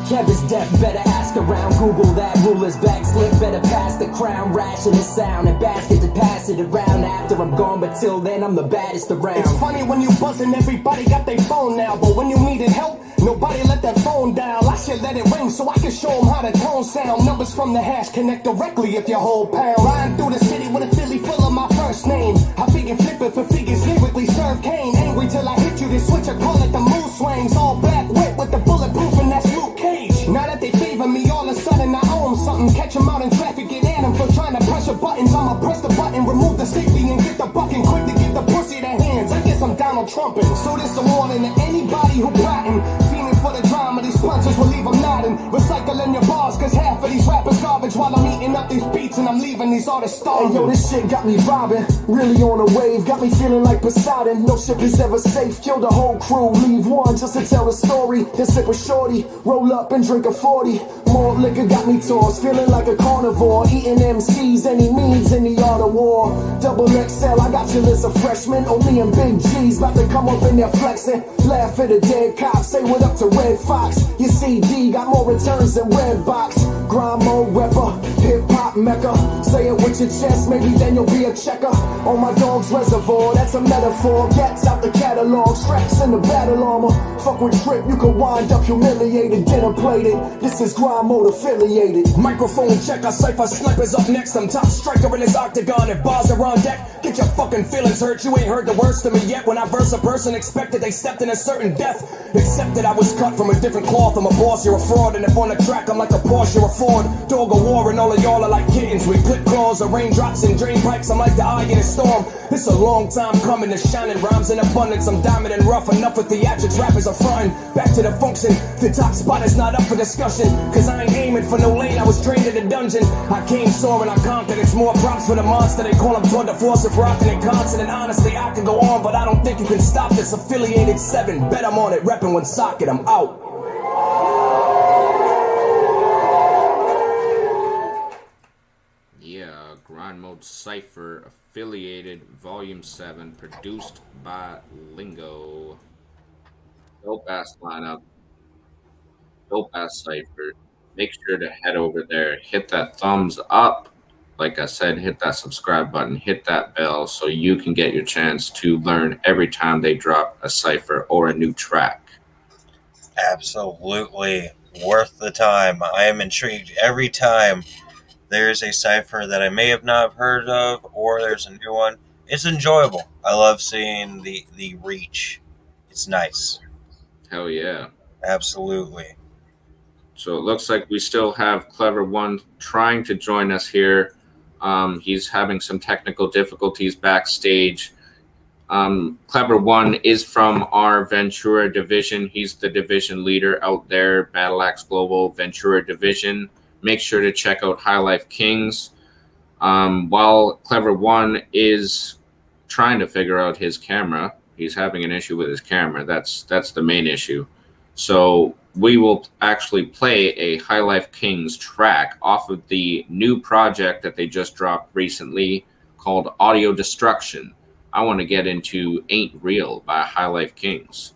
Kev is deaf, better ask around. Google that, ruler's back slip, better pass the crown. Ration the sound and basket to pass it around after I'm gone, but till then I'm the baddest around. It's funny when you buzzing, everybody got their phone now, but when you needed help, nobody let that phone dial. I should let it ring so I can show them how the tone sound. Numbers from the hash connect directly if you hold pound. Riding through the city with a Philly full of my first name. I figure flip it for figures, lyrically serve Kane. Angry till I hit you, then switch a call it the mood swings. All black whip with the bulletproof and that's Luke Cage. Now that they favor me, all of a sudden I own something. Catch them out in traffic, get at them for trying to press your buttons. I'ma press the button, remove the safety and get the bucking quick to get the pussy to hands. I guess I'm Donald Trumping. So this a warning to anybody who plotting. Feeling for the drama, these punches will leave them nodding. Recycling your bars, cause half of these rappers garbage. While I'm eating up these beats and I'm leaving these artists starving. Hey yo, this shit got me vibing, really on a wave. Got me feeling like Poseidon, no ship is ever safe. Kill the whole crew, leave one just to tell the story. Then sip a shorty, roll up and drink a 40. More liquor got me tossed, feeling like a carnivore. Eating MCs, any means in the art of war. Double XL, I got your list of freshmen. Only in big G's, about to come up in there flexing. Laugh at a dead cop, say what up to Red Fox. Your CD got more returns than Redbox. Grind mode rapper, hip hop mecca. Say it with your chest, maybe then you'll be a checker. On my dog's reservoir, that's a metaphor. Gets out the catalog, straps in the battle armor. Fuck with Trip, you can wind up humiliated, dinner plated. This is Grind Mode Affiliated. Microphone check, our Cypher snipers up next. I'm top striker in this octagon and bars are on deck. Get your fucking feelings hurt, you ain't heard the worst of me yet. When I verse a person, expected they stepped in a certain death. Except that I was cut from a different cloth. I'm a boss, you're a fraud. And if on the track I'm like a Porsche, you're a Ford. Dog of war and all of y'all are like kittens with clip claws or raindrops and drain pipes. I'm like the eye in a storm. It's a long time coming to shining rhymes in abundance. I'm diamond and rough, enough with theatrics, rappers are frontin'. Back to the function, the top spot is not up for discussion. Cause I ain't aiming for no lane, I was trained in the dungeon. I came soaring, I conquered, it's more props for the monster. They call him toward the force of rockin' and constant. And honestly, I could go on, but I don't think you can stop this. Affiliated 7, bet I'm on it, reppin' one socket, I'm out. Yeah, Grind Mode Cypher Affiliated Volume 7, produced by Lingo. Dope ass lineup. Dope ass Cypher. Make sure to head over there, hit that thumbs up. Like I said, hit that subscribe button, hit that bell so you can get your chance to learn every time they drop a Cypher or a new track. Absolutely worth the time. I am intrigued every time there's a Cypher that I may have not heard of or there's a new one. It's enjoyable. I love seeing the reach. It's nice. Hell yeah. Absolutely. So it looks like we still have Clever One trying to join us here. He's having some technical difficulties backstage. Clever One is from our Ventura division. He's the division leader out there, Battleaxe Global Ventura division. Make sure to check out High Life Kings. While Clever One is trying to figure out his camera, he's having an issue with his camera. That's the main issue. So we will actually play a High Life Kings track off of the new project that they just dropped recently called Audio Destruction. I want to get into Ain't Real by High Life Kings.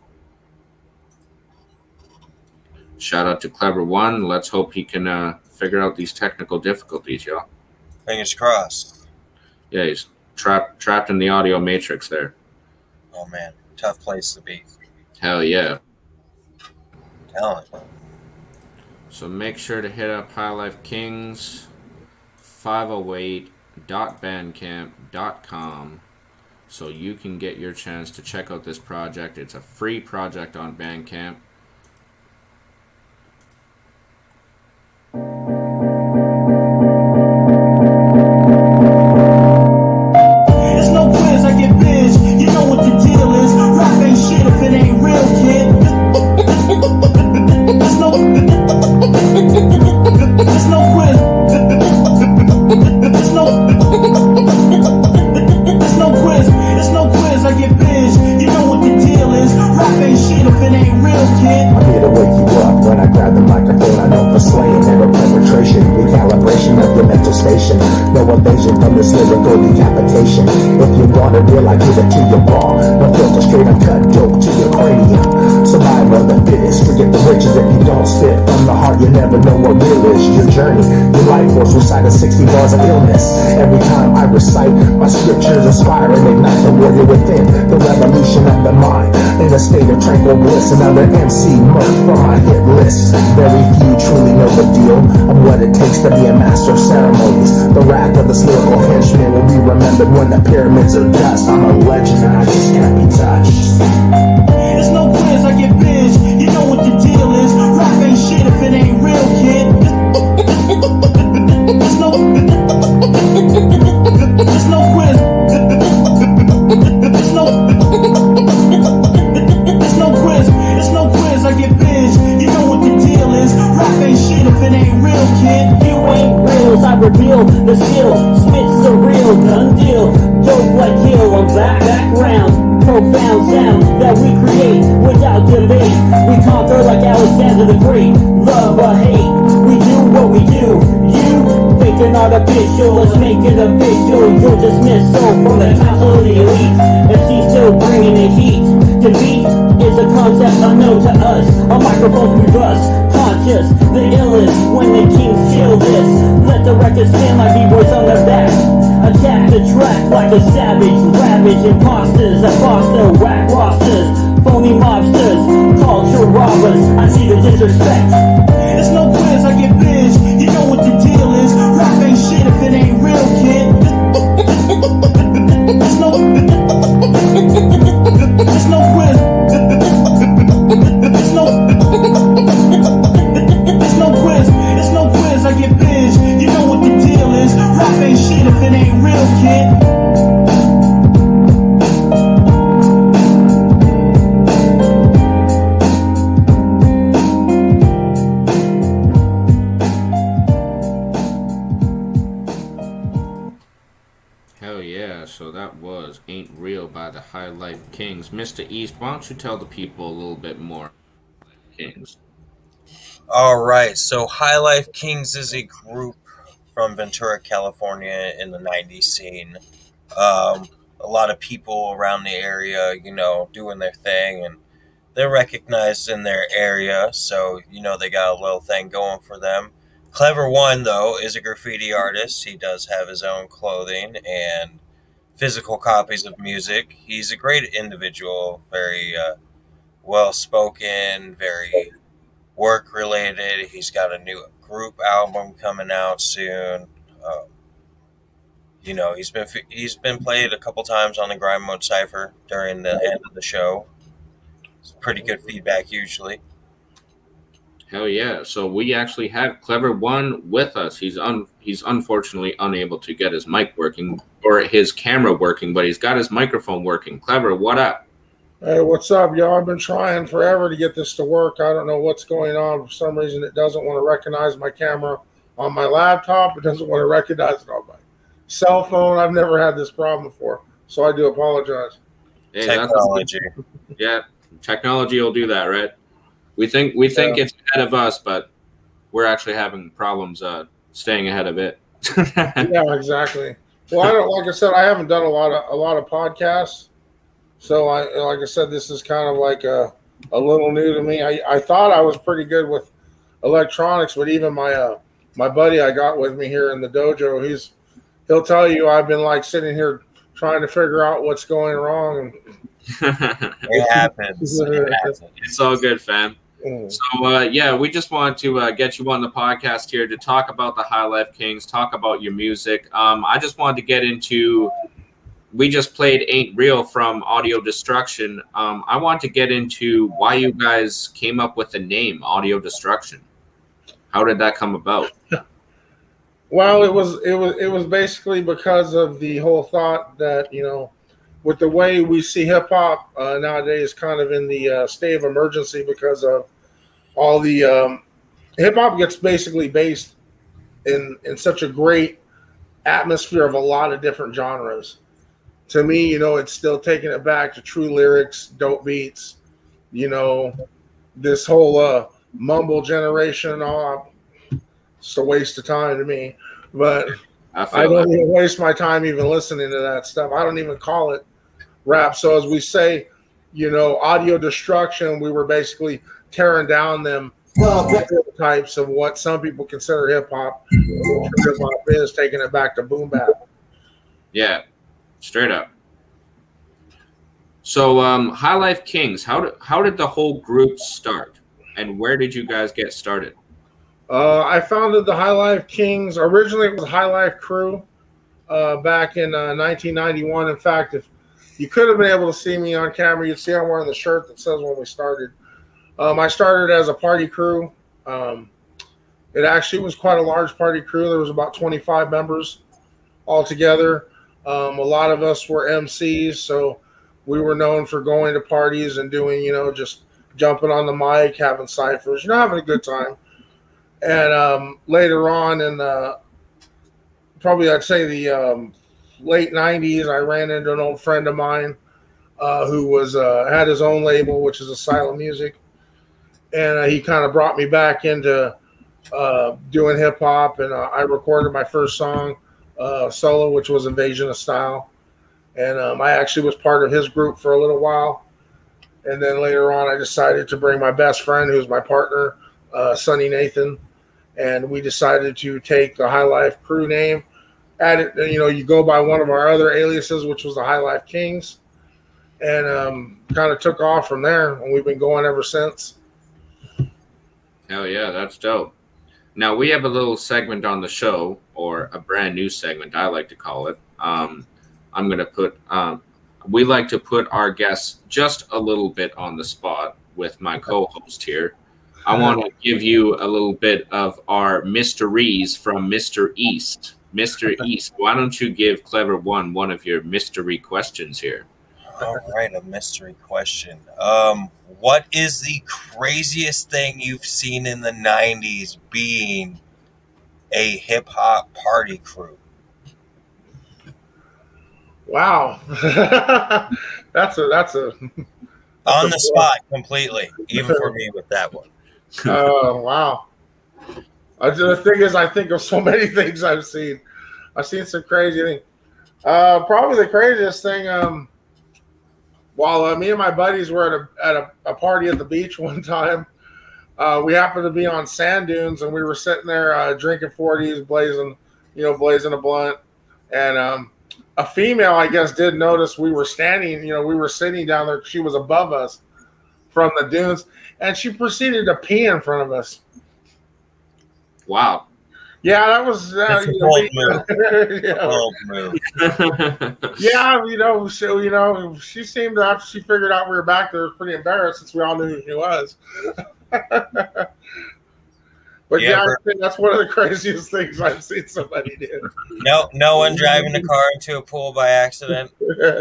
Shout out to Clever One. Let's hope he can figure out these technical difficulties, y'all. Fingers crossed. Yeah, he's trapped in the audio matrix there. Oh man, tough place to be. Hell yeah. Talent. So make sure to hit up High Life Kings 508.bandcamp.com so you can get your chance to check out this project. It's a free project on Bandcamp. It's no quiz, I get biz. You know what the deal is. Rap ain't shit if it ain't real, kid. There's no quiz. There's no quiz, I get biz. You know what the deal is. Rap ain't shit if it ain't real, kid. I'm here to wake you up when I grab the microphone. I know for slaying, never penetration. Recalibration of your mental station. No evasion from this lyrical decapitation. If you want it real, I give it to you raw. No filter, straight uncut dope to your cranium. Survival of the fittest. Forget the riches if you don't spit from the heart. You never know what real is. Your journey, your life force recited 60 bars of illness. Every time I recite, my scriptures inspire and ignite the warrior within. The revolution of the mind in a state of tranquil bliss. Another MC murked from my hit list. Very few truly know the deal of what it takes to be a master of ceremonies. The wrath of this lyrical henchman will be remembered when the pyramids are dust. I'm a legend and I just can't be touched. There's no quiz, I get biz. You know what the deal is. Rap ain't shit if it ain't real, kid. There's no quiz. There's no quiz, I get biz. You know what the deal is. Rap ain't shit if it ain't real, kid. You ain't real as I reveal the skill. Spits the real, done deal. Dope like kill, I'm background. Profound sound that we create without debate. We conquer like Alexander the Great. Love or hate, we do what we do. You fake and artificial, let's make it official. You're dismissal from the council of the elite. MC's still bringing the heat. Defeat is a concept unknown to us. Our microphones we rust. Conscious, the illest when the kings kill this. Let the record spin like b-boys on their back. Attack the track like a savage. Ravage imposters that foster whack rosters. Phony mobsters, culture robbers. I see the disrespect. There's no quiz, I get biz. You know what the deal is. Rap ain't shit if it ain't real, kid. There's no quiz. There's no quiz, I get biz. You know what the deal is. Rap ain't shit if it ain't real, kid. Hell yeah, so that was Ain't Real by the High Life Kings. Mr. East, why don't you tell the people a little bit more about Kings? All right, so High Life Kings is a group from Ventura, California in the 90s scene. A lot of people around the area, doing their thing, and they're recognized in their area, so, they got a little thing going for them. Clever One, though, is a graffiti artist. He does have his own clothing and physical copies of music. He's a great individual, very well-spoken, very work-related. He's got a new group album coming out soon. He's been played a couple times on the Grind Mode Cypher during the end of the show. It's pretty good feedback usually. Hell yeah! So we actually have Clever One with us. He's unfortunately unable to get his mic working or his camera working, but he's got his microphone working. Clever, what up? Hey, what's up, y'all? I've been trying forever to get this to work. I don't know what's going on. For some reason, it doesn't want to recognize my camera on my laptop. It doesn't want to recognize it on cell phone. I've never had this problem before, so I do apologize. Hey, Technology. yeah, technology will do that, right? We think it's ahead of us, but we're actually having problems staying ahead of it. Yeah, exactly. Well, I don't, like I said, I haven't done a lot of podcasts, so like I said, this is kind of like a little new to me. I thought I was pretty good with electronics, but even my buddy I got with me here in the dojo, he'll tell you I've been like sitting here trying to figure out what's going wrong. It happens. It's all good, fam. So, yeah, we just wanted to get you on the podcast here to talk about the High Life Kings, talk about your music. I just wanted to get into, we just played Ain't Real from Audio Destruction. I want to get into why you guys came up with the name Audio Destruction. How did that come about? Well, it was basically because of the whole thought that, with the way we see hip hop nowadays, kind of in the state of emergency because of all the hip hop gets basically based in such a great atmosphere of a lot of different genres. To me, it's still taking it back to true lyrics, dope beats, this whole mumble generation and all. It's a waste of time to me, but I don't even waste my time even listening to that stuff. I don't even call it rap. So as we say, audio destruction, we were basically tearing down them types of what some people consider hip hop. Hip hop is taking it back to boom bap. Yeah, straight up. So, High Life Kings, how did the whole group start, and where did you guys get started? I founded the High Life Kings. Originally, it was High Life Crew back in 1991. In fact, if you could have been able to see me on camera, you'd see I'm wearing the shirt that says when we started. I started as a party crew. It actually was quite a large party crew. There was about 25 members altogether. A lot of us were MCs, so we were known for going to parties and doing, just jumping on the mic, having ciphers, having a good time. And later on in probably I'd say the late 90s, I ran into an old friend of mine who was had his own label, which is Asylum Music. And he kind of brought me back into doing hip hop. And I recorded my first song solo, which was Invasion of Style. And I actually was part of his group for a little while. And then later on, I decided to bring my best friend, who's my partner, Sonny Nathan. And we decided to take the High Life Crew name, add it, you go by one of our other aliases, which was the High Life Kings, and kind of took off from there. And we've been going ever since. Hell yeah, that's dope. Now, we have a little segment on the show, or a brand new segment, I like to call it. I'm going to put, we like to put our guests just a little bit on the spot with my co-host here. I want to give you a little bit of our mysteries from Mr. East. Mr. East, why don't you give Clever one of your mystery questions here? All right, a mystery question. What is the craziest thing you've seen in the 90s being a hip-hop party crew? Wow. that's a on the spot completely, even for me with that one. Oh, wow. The thing is, I think of so many things I've seen. I've seen some crazy things. Probably the craziest thing, while me and my buddies were at a party at the beach one time, we happened to be on sand dunes, and we were sitting there drinking 40s, blazing a blunt. And a female, I guess, did notice we were standing, we were sitting down there. She was above us from the dunes, and she proceeded to pee in front of us. Wow. Yeah, that was That's a bold move. Yeah. Bold move. Yeah, so she seemed to, after she figured out we were back there, was pretty embarrassed since we all knew who she was. But yeah, I think that's one of the craziest things I've seen somebody do. No one driving the car into a pool by accident. Well,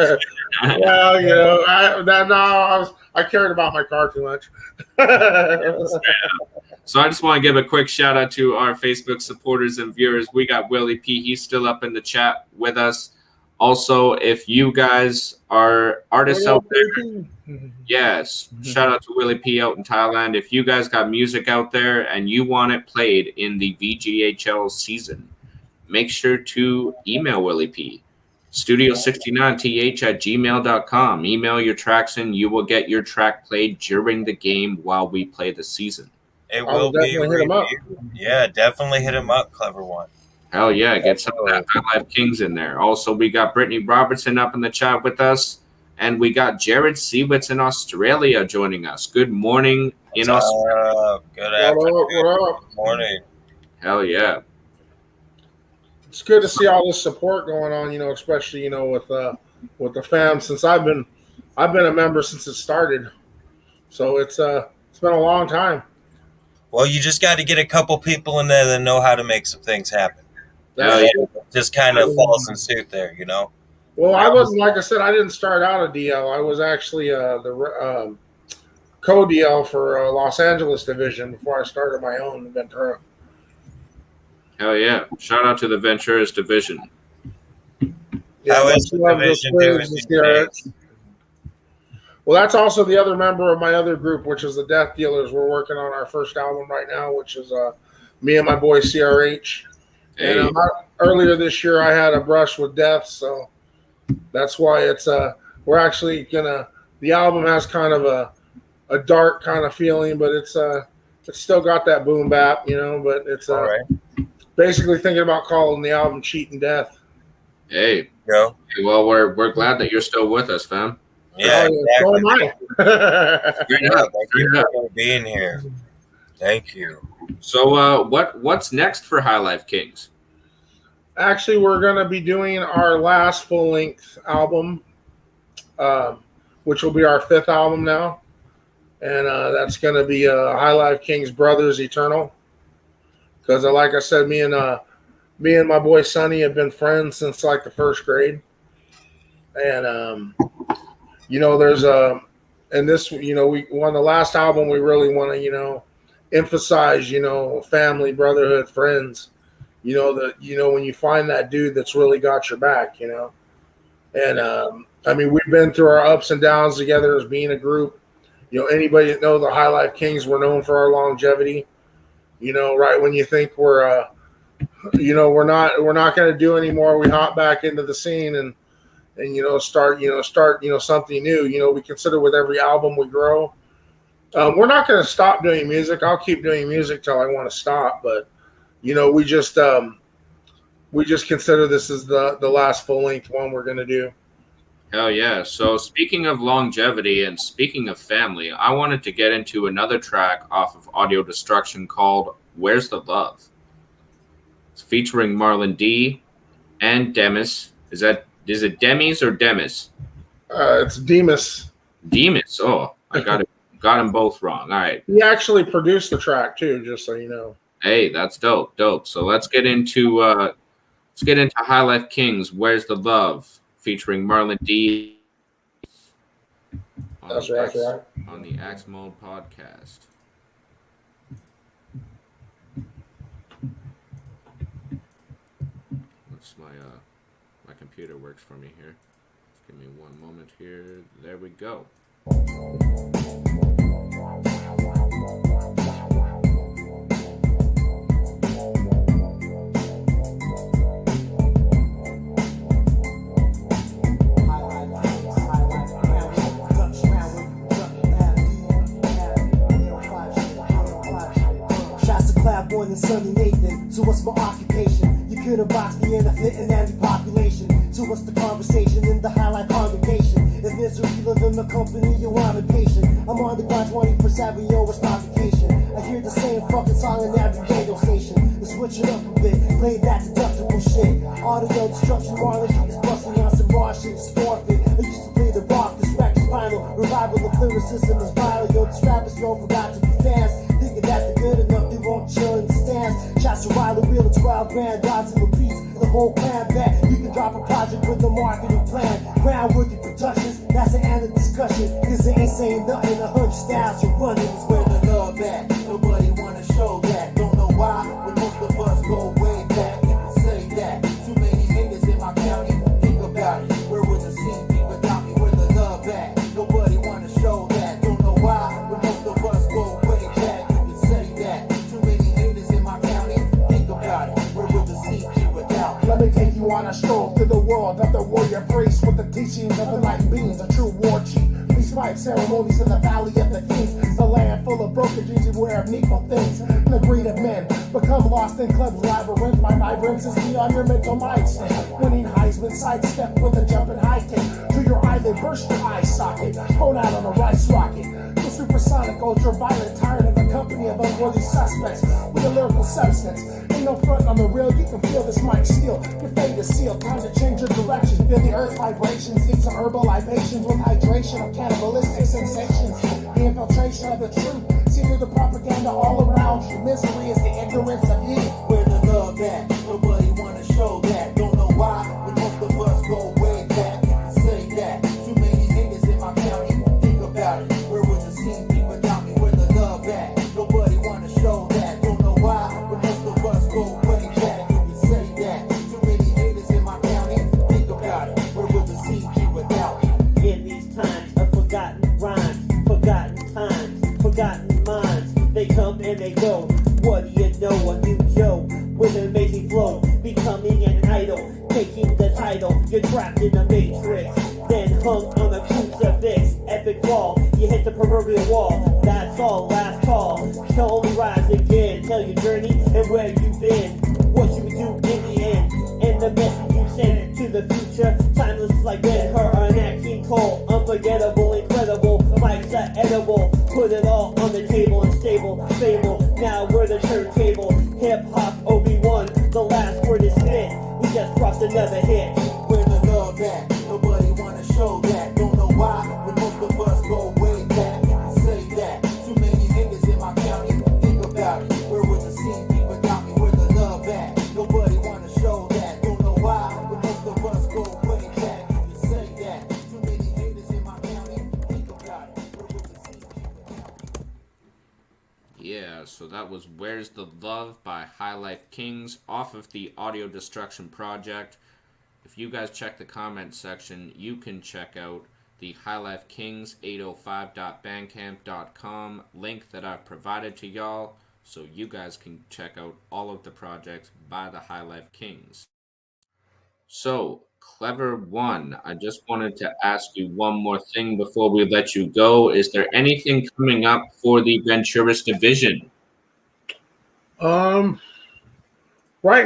I cared about my car too much. So I just want to give a quick shout out to our Facebook supporters and viewers. We got Willie P. He's still up in the chat with us. Also, if you guys are artists out there, yes, shout out to Willie P. out in Thailand. If you guys got music out there and you want it played in the VGHL season, make sure to email Willie P. studio69th@gmail.com. Email your tracks in. You will get your track played during the game while we play the season. It will be reviewed. Yeah, definitely hit him up, clever one. Hell yeah, get some of that High Life Kings in there. Also, we got Brittany Robertson up in the chat with us, and we got Jared Seawitz in Australia joining us. Good morning in Australia. Good afternoon. Good morning. Hell yeah. It's good to see all this support going on, especially, with the fam, since I've been a member since it started. So it's been a long time. Well, you just got to get a couple people in there that know how to make some things happen. Just kind of falls in suit there, Well, I wasn't, like I said, I didn't start out a DL. I was actually the co-DL for Los Angeles division before I started my own in Ventura. Hell yeah. Shout out to the Ventura's division. Yeah, how is the division doing? Well, that's also the other member of my other group, which is the Death Dealers. We're working on our first album right now, which is me and my boy CRH. Hey. And earlier this year, I had a brush with death, so that's why it's we're actually gonna. The album has kind of a dark kind of feeling, but it's still got that boom bap, But it's all right. Basically thinking about calling the album "Cheat and Death." Hey. Go. Well, we're glad that you're still with us, fam. Yeah, So am exactly. I. Thank you for being here. Thank you. So, what's next for High Life Kings? Actually, we're going to be doing our last full-length album, which will be our 5th album now. And that's going to be High Life Kings Brothers Eternal. Because, like I said, me and my boy Sonny have been friends since, like, the 1st grade. And, there's and this, on the last album, we really want to, emphasize, family, brotherhood, friends. When you find that dude that's really got your back, And we've been through our ups and downs together as being a group. Anybody that knows the High Life Kings, we're known for our longevity. Right when you think we're not going to do anymore, we hop back into the scene and start something new. We consider with every album we grow. We're not going to stop doing music. I'll keep doing music till I want to stop, but we just consider this as the last full-length one we're going to do. Hell yeah. So speaking of longevity and speaking of family, I wanted to get into another track off of Audio Destruction called Where's the Love? It's featuring Marlon D and Demis. Is it Demis or Demis? It's Demis. Demis. Oh, I got them both wrong. All right. He actually produced the track too, just so you know. Hey, that's dope. So let's get into High Life Kings. Where's the Love? Featuring Marlon D. That's right. On the Axe Mode podcast. What's my computer works for me here. Just give me one moment here. There we go. Born in sunny Nathan, so what's my occupation? You couldn't box me in a fit and any population. So what's the conversation in the highlight congregation? If misery living the company, you want a patient. I'm on the grind 24/7, yo, it's not vacation. I hear the same fucking song in every radio station. Let's switch it up a bit, play that deductible shit. Audio destruction, Marlon is busting on some raw shit, it's forfeit. I used to play the rock, this record's final. Revival of lyricism is vital, yo, this rappers, yo, forgot to be fans. Thinking that they're good enough, they won't chill in the stands. Shots to Riley, real 12 grand, dots in the beats. The whole clan bet you can drop a project with a marketing plan. Groundwork and productions, that's the end of discussion. Cause they ain't saying nothing, 100 styles are running, is where the love at. Nobody wanna show that. Don't know why, but most of us go way back. You can say that. Too many haters in my county. Think about it. Where would the scene be without me? Where the love at? Nobody wanna show that. Don't know why, but most of us go way back. You can say that. Too many haters in my county. Think about it. Where would the scene be without me? Let me take you on a stroll through the world of the warrior priest with the teachings of the light beings, a true war chief. These fight ceremonies in the valley of the kings, the land full of broken dreams beware of needful things. The greed of men become lost in clubs labyrinth. My vibrance is beyond your mental mind state. Winning Heisman sidestep with a jumping high kick to your eyelid, burst your eye socket, thrown out on a rice rocket. The supersonic, ultraviolet, tired of the company of unworthy suspects with a lyrical substance. Ain't no front on the real, you can feel this mic steel. Your fate is sealed, time to change your direction. Feel the earth vibrations, need some herbal libations with hydration of cannibalistic sensations. The infiltration of the truth, see through the propaganda all around you. Misery is the ignorance of you. Where the love at? Nobody wanna show that. Don't know why, but most of us go way back. You can say that. Too many haters in my county. Think about it. Where would the scene be without me? Where the love at? Nobody wanna show that. Don't know why, but most of us go way back. You can say that. Too many haters in my county. Think about it. Where would the scene be without me? In these times of forgotten rhymes, forgotten times, forgotten minds, they come and they go. What do you know? A new Joe with an amazing flow, becoming an idol, taking the title. You're trapped in a matrix, then hung on a crucifix. Epic fall, you hit the proverbial wall. That's all, last call. To only rise again. Tell your journey and where you've been, what you would do in the end, and the message you send to the future. Timeless like Ben Hur, an acting cold, unforgettable, incredible. Mics are edible, put it all on the table, unstable, fable. Now we're the turntable, hip hop Obi-Wan. The last word is spit. We just dropped another hit. Where the love at? Nobody wanna show that. Don't know why, but most of us go way back. You can say that. Too many haters in my county. Think about it. Where would the scene be without me? Where the love at? Nobody wanna show that. Don't know why, but most of us go way back. You can say that. Too many haters in my county. Think about it. Where would the scene be without me? Yeah, so that was Where's the Love by High Life Kings off of the Audio Destruction Project. If you guys check the comment section, you can check out the High Life Kings 805.bandcamp.com link that I've provided to y'all, so you guys can check out all of the projects by the High Life Kings. So, Clever One, I just wanted to ask you one more thing before we let you go. Is there anything coming up for the Venturis division? Right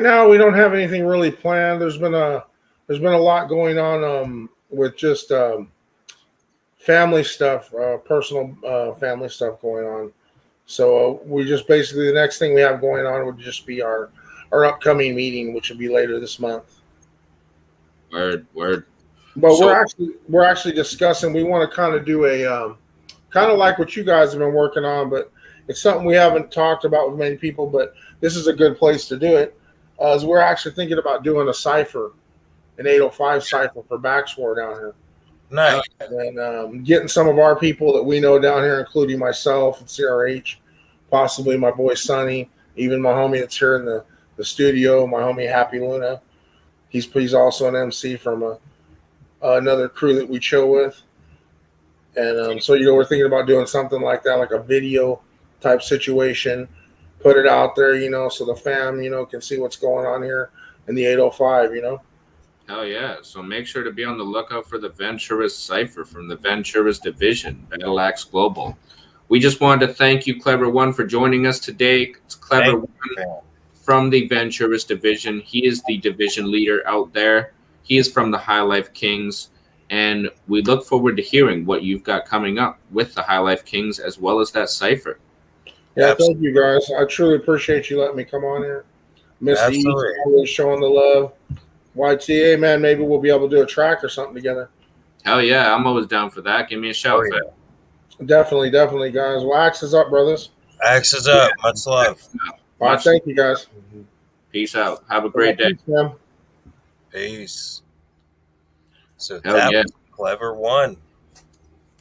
now we don't have anything really planned. There's been a lot going on with just family stuff, personal family stuff going on. So we just basically, the next thing we have going on would just be our upcoming meeting, which will be later this month. Word. But So- we're actually discussing. We want to kind of do a kind of like what you guys have been working on, but it's something we haven't talked about with many people. But this is a good place to do it. As we're actually thinking about doing a cipher, an 805 cipher for Backswar down here. Nice. And getting some of our people that we know down here, including myself and CRH, possibly my boy Sonny, even my homie that's here in the studio, my homie Happy Luna. He's also an MC from another crew that we chill with. And so, we're thinking about doing something like that, like a video type situation, put it out there, so the fam, can see what's going on here in the 805, Hell yeah. So make sure to be on the lookout for the Venturis Cypher from the Venturis Division, Battleaxe Global. We just wanted to thank you, Clever One, for joining us today. It's Clever One from the Venturis Division. He is the division leader out there. He is from the High Life Kings. And we look forward to hearing what you've got coming up with the High Life Kings as well as that Cypher. Yeah, thank you, guys. I truly appreciate you letting me come on here. Mr. E always showing the love. YT, man, maybe we'll be able to do a track or something together. Hell yeah, I'm always down for that. Give me a shout. Definitely, guys. Well, Axe is up, brothers. Axe is up. Much love. All right, thank you, guys. Peace out. Have a great day. Peace. So Hell that yeah. was Clever One.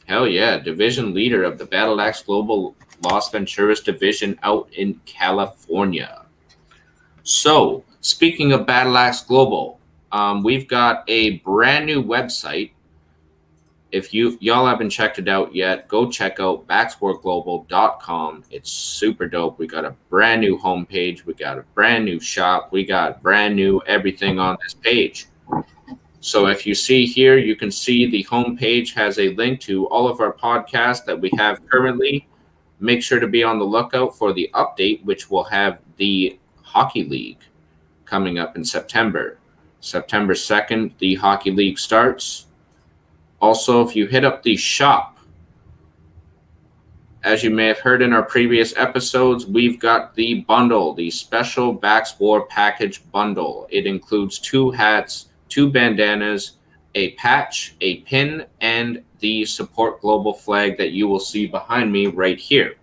Hell yeah, division leader of the Battleaxe Global Los Venturas division out in California. So, speaking of Battleaxe Global, we've got a brand new website. If y'all haven't checked it out yet, go check out backsportglobal.com. It's super dope. We got a brand new homepage. We got a brand new shop. We got brand new everything on this page. So if you see here, you can see the homepage has a link to all of our podcasts that we have currently. Make sure to be on the lookout for the update, which will have the Hockey League coming up in September. September 2nd, the Hockey League starts. Also, if you hit up the shop, as you may have heard in our previous episodes, we've got the bundle, the special Bax War package bundle. It includes 2 hats, 2 bandanas, a patch, a pin, and the Support Global flag that you will see behind me right here.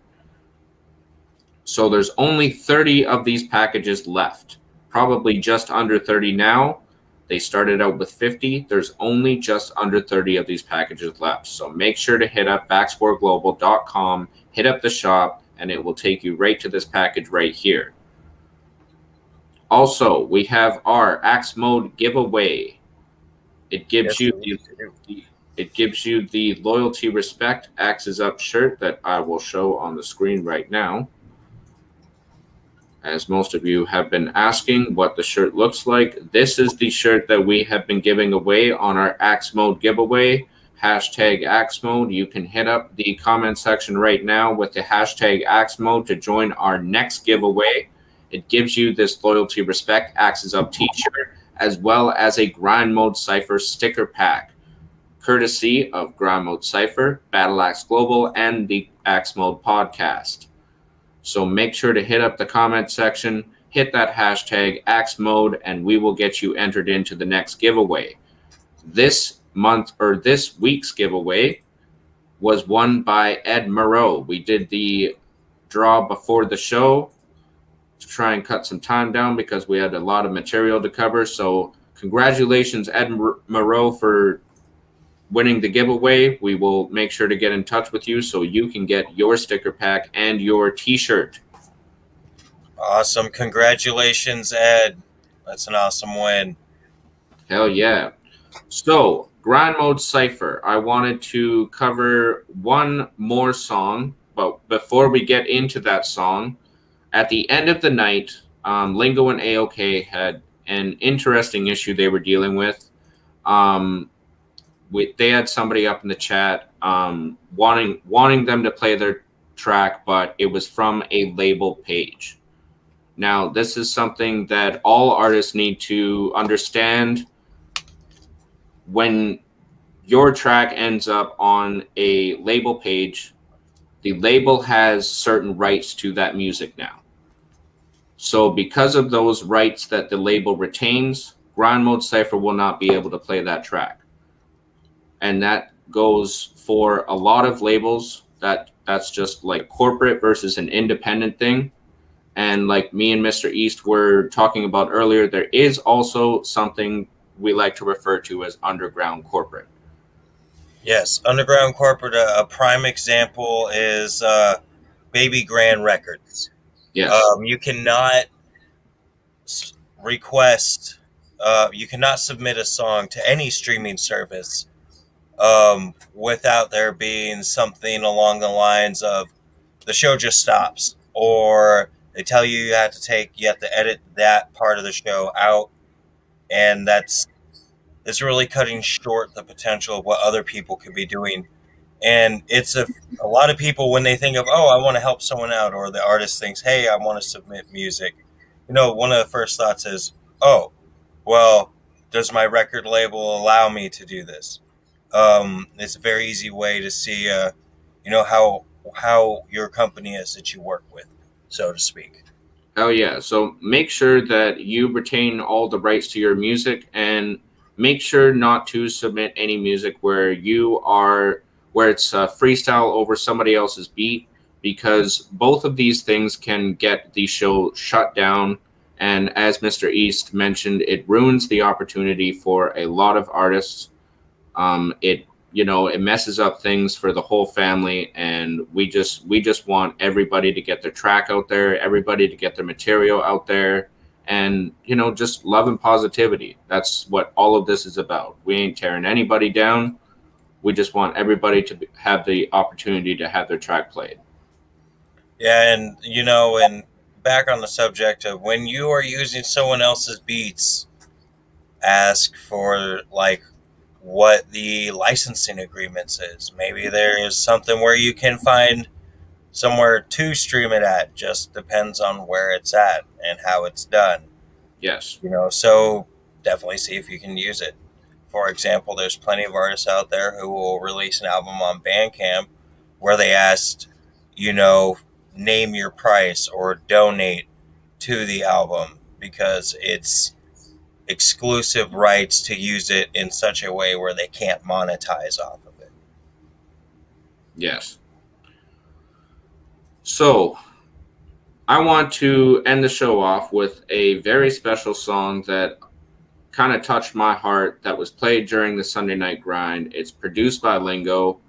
So there's only 30 of these packages left, probably just under 30 now. They started out with 50. There's only just under 30 of these packages left. So make sure to hit up backsportglobal.com, hit up the shop, and it will take you right to this package right here. Also, we have our Axe Mode giveaway. It gives you the Loyalty Respect Axes Up shirt that I will show on the screen right now. As most of you have been asking what the shirt looks like, this is the shirt that we have been giving away on our Axe Mode giveaway. Hashtag Axe Mode. You can hit up the comment section right now with the hashtag Axe Mode to join our next giveaway. It gives you this Loyalty Respect Axes Up t-shirt, as well as a Grind Mode Cypher sticker pack, courtesy of Grind Mode Cypher, Battleaxe Global, and the Axe Mode podcast. So make sure to hit up the comment section, hit that hashtag Axe Mode, and we will get you entered into the next giveaway. This week's giveaway was won by Ed Moreau. We did the draw before the show to try and cut some time down because we had a lot of material to cover. So congratulations, Ed Moreau, for winning the giveaway. We will make sure to get in touch with you so you can get your sticker pack and your t-shirt. Awesome. Congratulations, Ed. That's an awesome win. Hell yeah. So, Grind Mode Cypher. I wanted to cover one more song, but before we get into that song, at the end of the night, Lingo and AOK had an interesting issue they were dealing with. They had somebody up in the chat wanting them to play their track, but it was from a label page. Now, this is something that all artists need to understand. When your track ends up on a label page, the label has certain rights to that music now. So because of those rights that the label retains, Grind Mode Cypher will not be able to play that track. And that goes for a lot of labels. That's just like corporate versus an independent thing. And like me and Mr. East were talking about earlier, there is also something we like to refer to as underground corporate. Yes, underground corporate. A prime example is Baby Grand Records. Yes. You cannot request, you cannot submit a song to any streaming service without there being something along the lines of the show just stops, or they tell you you have to edit that part of the show out, and it's really cutting short the potential of what other people could be doing. And it's a lot of people, when they think of, oh, I want to help someone out, or the artist thinks, hey, I want to submit music, one of the first thoughts is, oh, well, does my record label allow me to do this? It's a very easy way to see, how your company is that you work with, so to speak. Oh yeah. So make sure that you retain all the rights to your music, and make sure not to submit any music where it's freestyle over somebody else's beat, because both of these things can get the show shut down. And as Mr. East mentioned, it ruins the opportunity for a lot of artists. It it messes up things for the whole family, and we just want everybody to get their track out there, everybody to get their material out there, and just love and positivity. That's what all of this is about. We ain't tearing anybody down. We just want everybody to have the opportunity to have their track played. Yeah, and and back on the subject of when you are using someone else's beats, ask for like what the licensing agreements is. Maybe there is something where you can find somewhere to stream it at. Just depends on where it's at and how it's done. Yes. So definitely see if you can use it. For example, there's plenty of artists out there who will release an album on Bandcamp where they asked, name your price or donate to the album because it's exclusive rights to use it in such a way where they can't monetize off of it. Yes. So I want to end the show off with a very special song that kind of touched my heart, that was played during the Sunday Night Grind. It's produced by Lingo.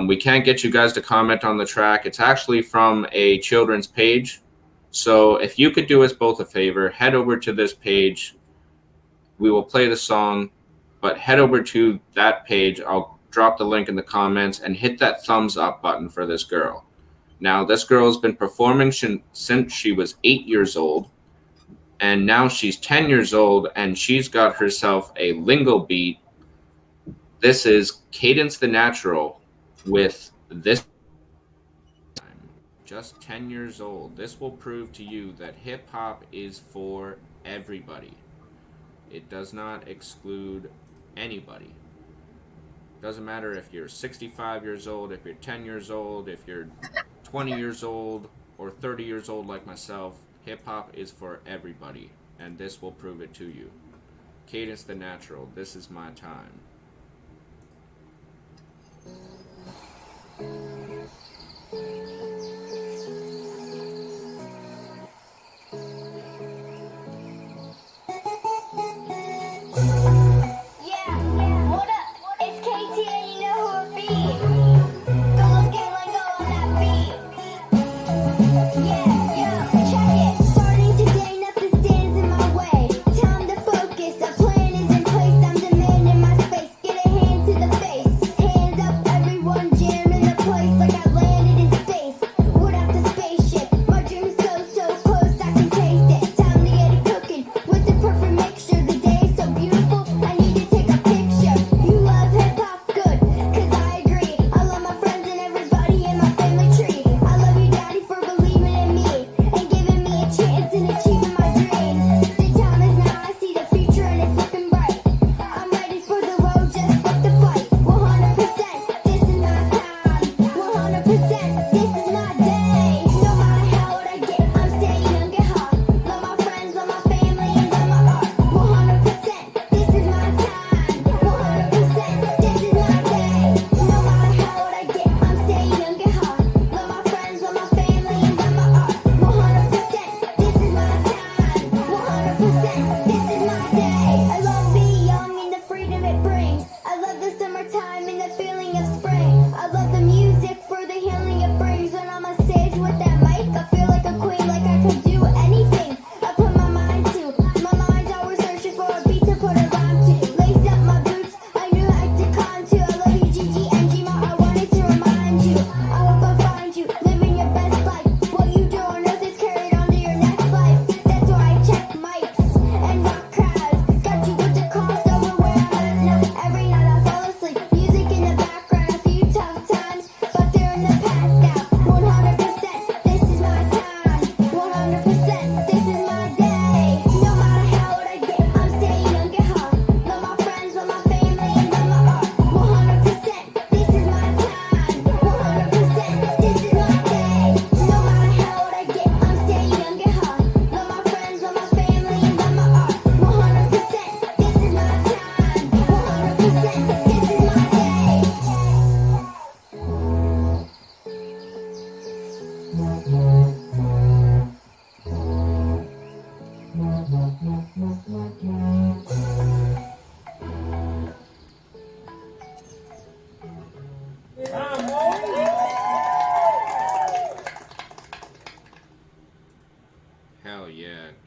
We can't get you guys to comment on the track. It's actually from a children's page. So if you could do us both a favor, head over to this page. We will play the song, but head over to that page. I'll drop the link in the comments and hit that thumbs up button for this girl. Now, this girl has been performing since she was 8 years old, and now she's 10 years old, and she's got herself a Lingo beat. This is Cadence the Natural with this. Just 10 years old. This will prove to you that hip-hop is for everybody. It does not exclude anybody. Doesn't matter if you're 65 years old, if you're 10 years old, if you're 20 years old, or 30 years old like myself. Hip-hop is for everybody, and this will prove it to you. Cadence the Natural, This Is My Time. Starting today, nothing stands in my way. Time to focus, a plan is in place. I'm demanding my space.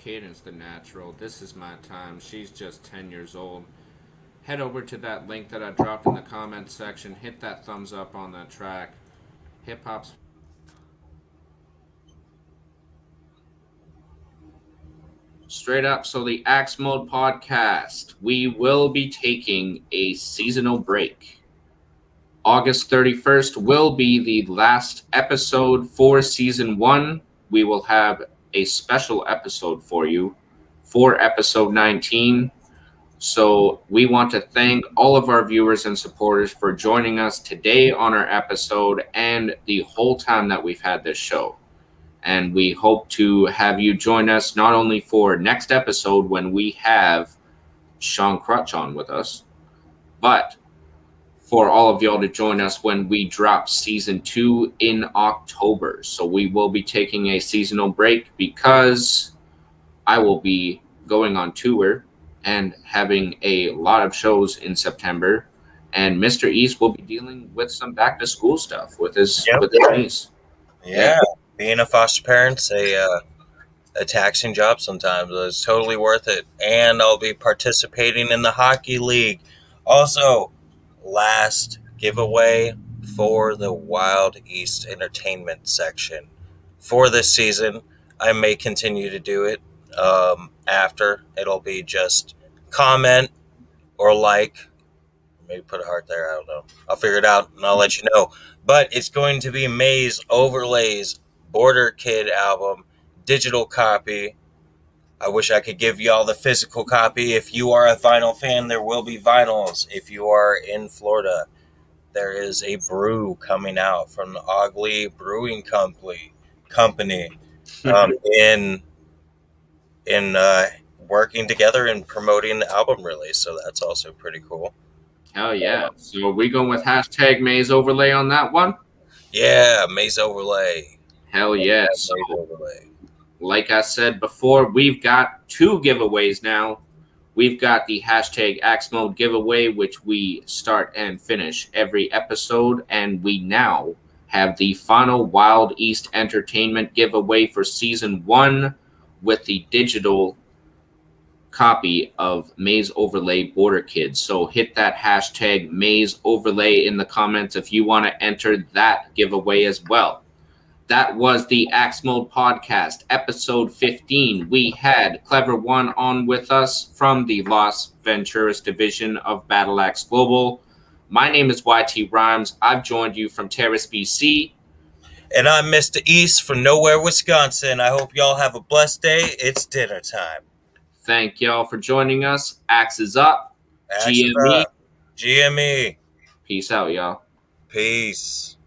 Cadence the Natural. This is my time. She's just 10 years old. Head over to that link that I dropped in the comments section. Hit that thumbs up on that track. Hip hop's straight up. So the Axe Mode podcast, we will be taking a seasonal break. August 31st will be the last episode for season 1. We will have a special episode for you for episode 19. So we want to thank all of our viewers and supporters for joining us today on our episode and the whole time that we've had this show. And we hope to have you join us not only for next episode when we have Sean Crutch on with us, but for all of y'all to join us when we drop season 2 in October. So we will be taking a seasonal break because I will be going on tour and having a lot of shows in September. And Mr. East will be dealing with some back to school stuff with his niece. Yeah, being a foster parent's a taxing job sometimes. It's totally worth it. And I'll be participating in the hockey league. Also, last giveaway for the Wild East Entertainment section for this season. I may continue to do it after. It'll be just comment or like. Maybe put a heart there. I don't know. I'll figure it out and I'll let you know. But it's going to be Maze Overlay's Border Kid album, digital copy. I wish I could give y'all the physical copy. If you are a vinyl fan, there will be vinyls. If you are in Florida, there is a brew coming out from the Ogley Brewing Company in working together and promoting the album release. So that's also pretty cool. Hell yeah. So are we going with hashtag Maze Overlay on that one? Yeah, Maze Overlay. Hell yeah. So, like I said before, we've got 2 giveaways now. We've got the hashtag Axe Mode giveaway, which we start and finish every episode. And we now have the final Wild East Entertainment giveaway for season 1 with the digital copy of Maze Overlay Border Kids. So hit that hashtag Maze Overlay in the comments if you want to enter that giveaway as well. That was the Axe Mode Podcast, episode 15. We had Clever One on with us from the Las Venturas division of Battleaxe Global. My name is YT RhYmZ. I've joined you from Terrace, BC. And I'm Mr. East from Nowhere, Wisconsin. I hope y'all have a blessed day. It's dinner time. Thank y'all for joining us. Axe is up. Axe is up. GME. Peace out, y'all. Peace.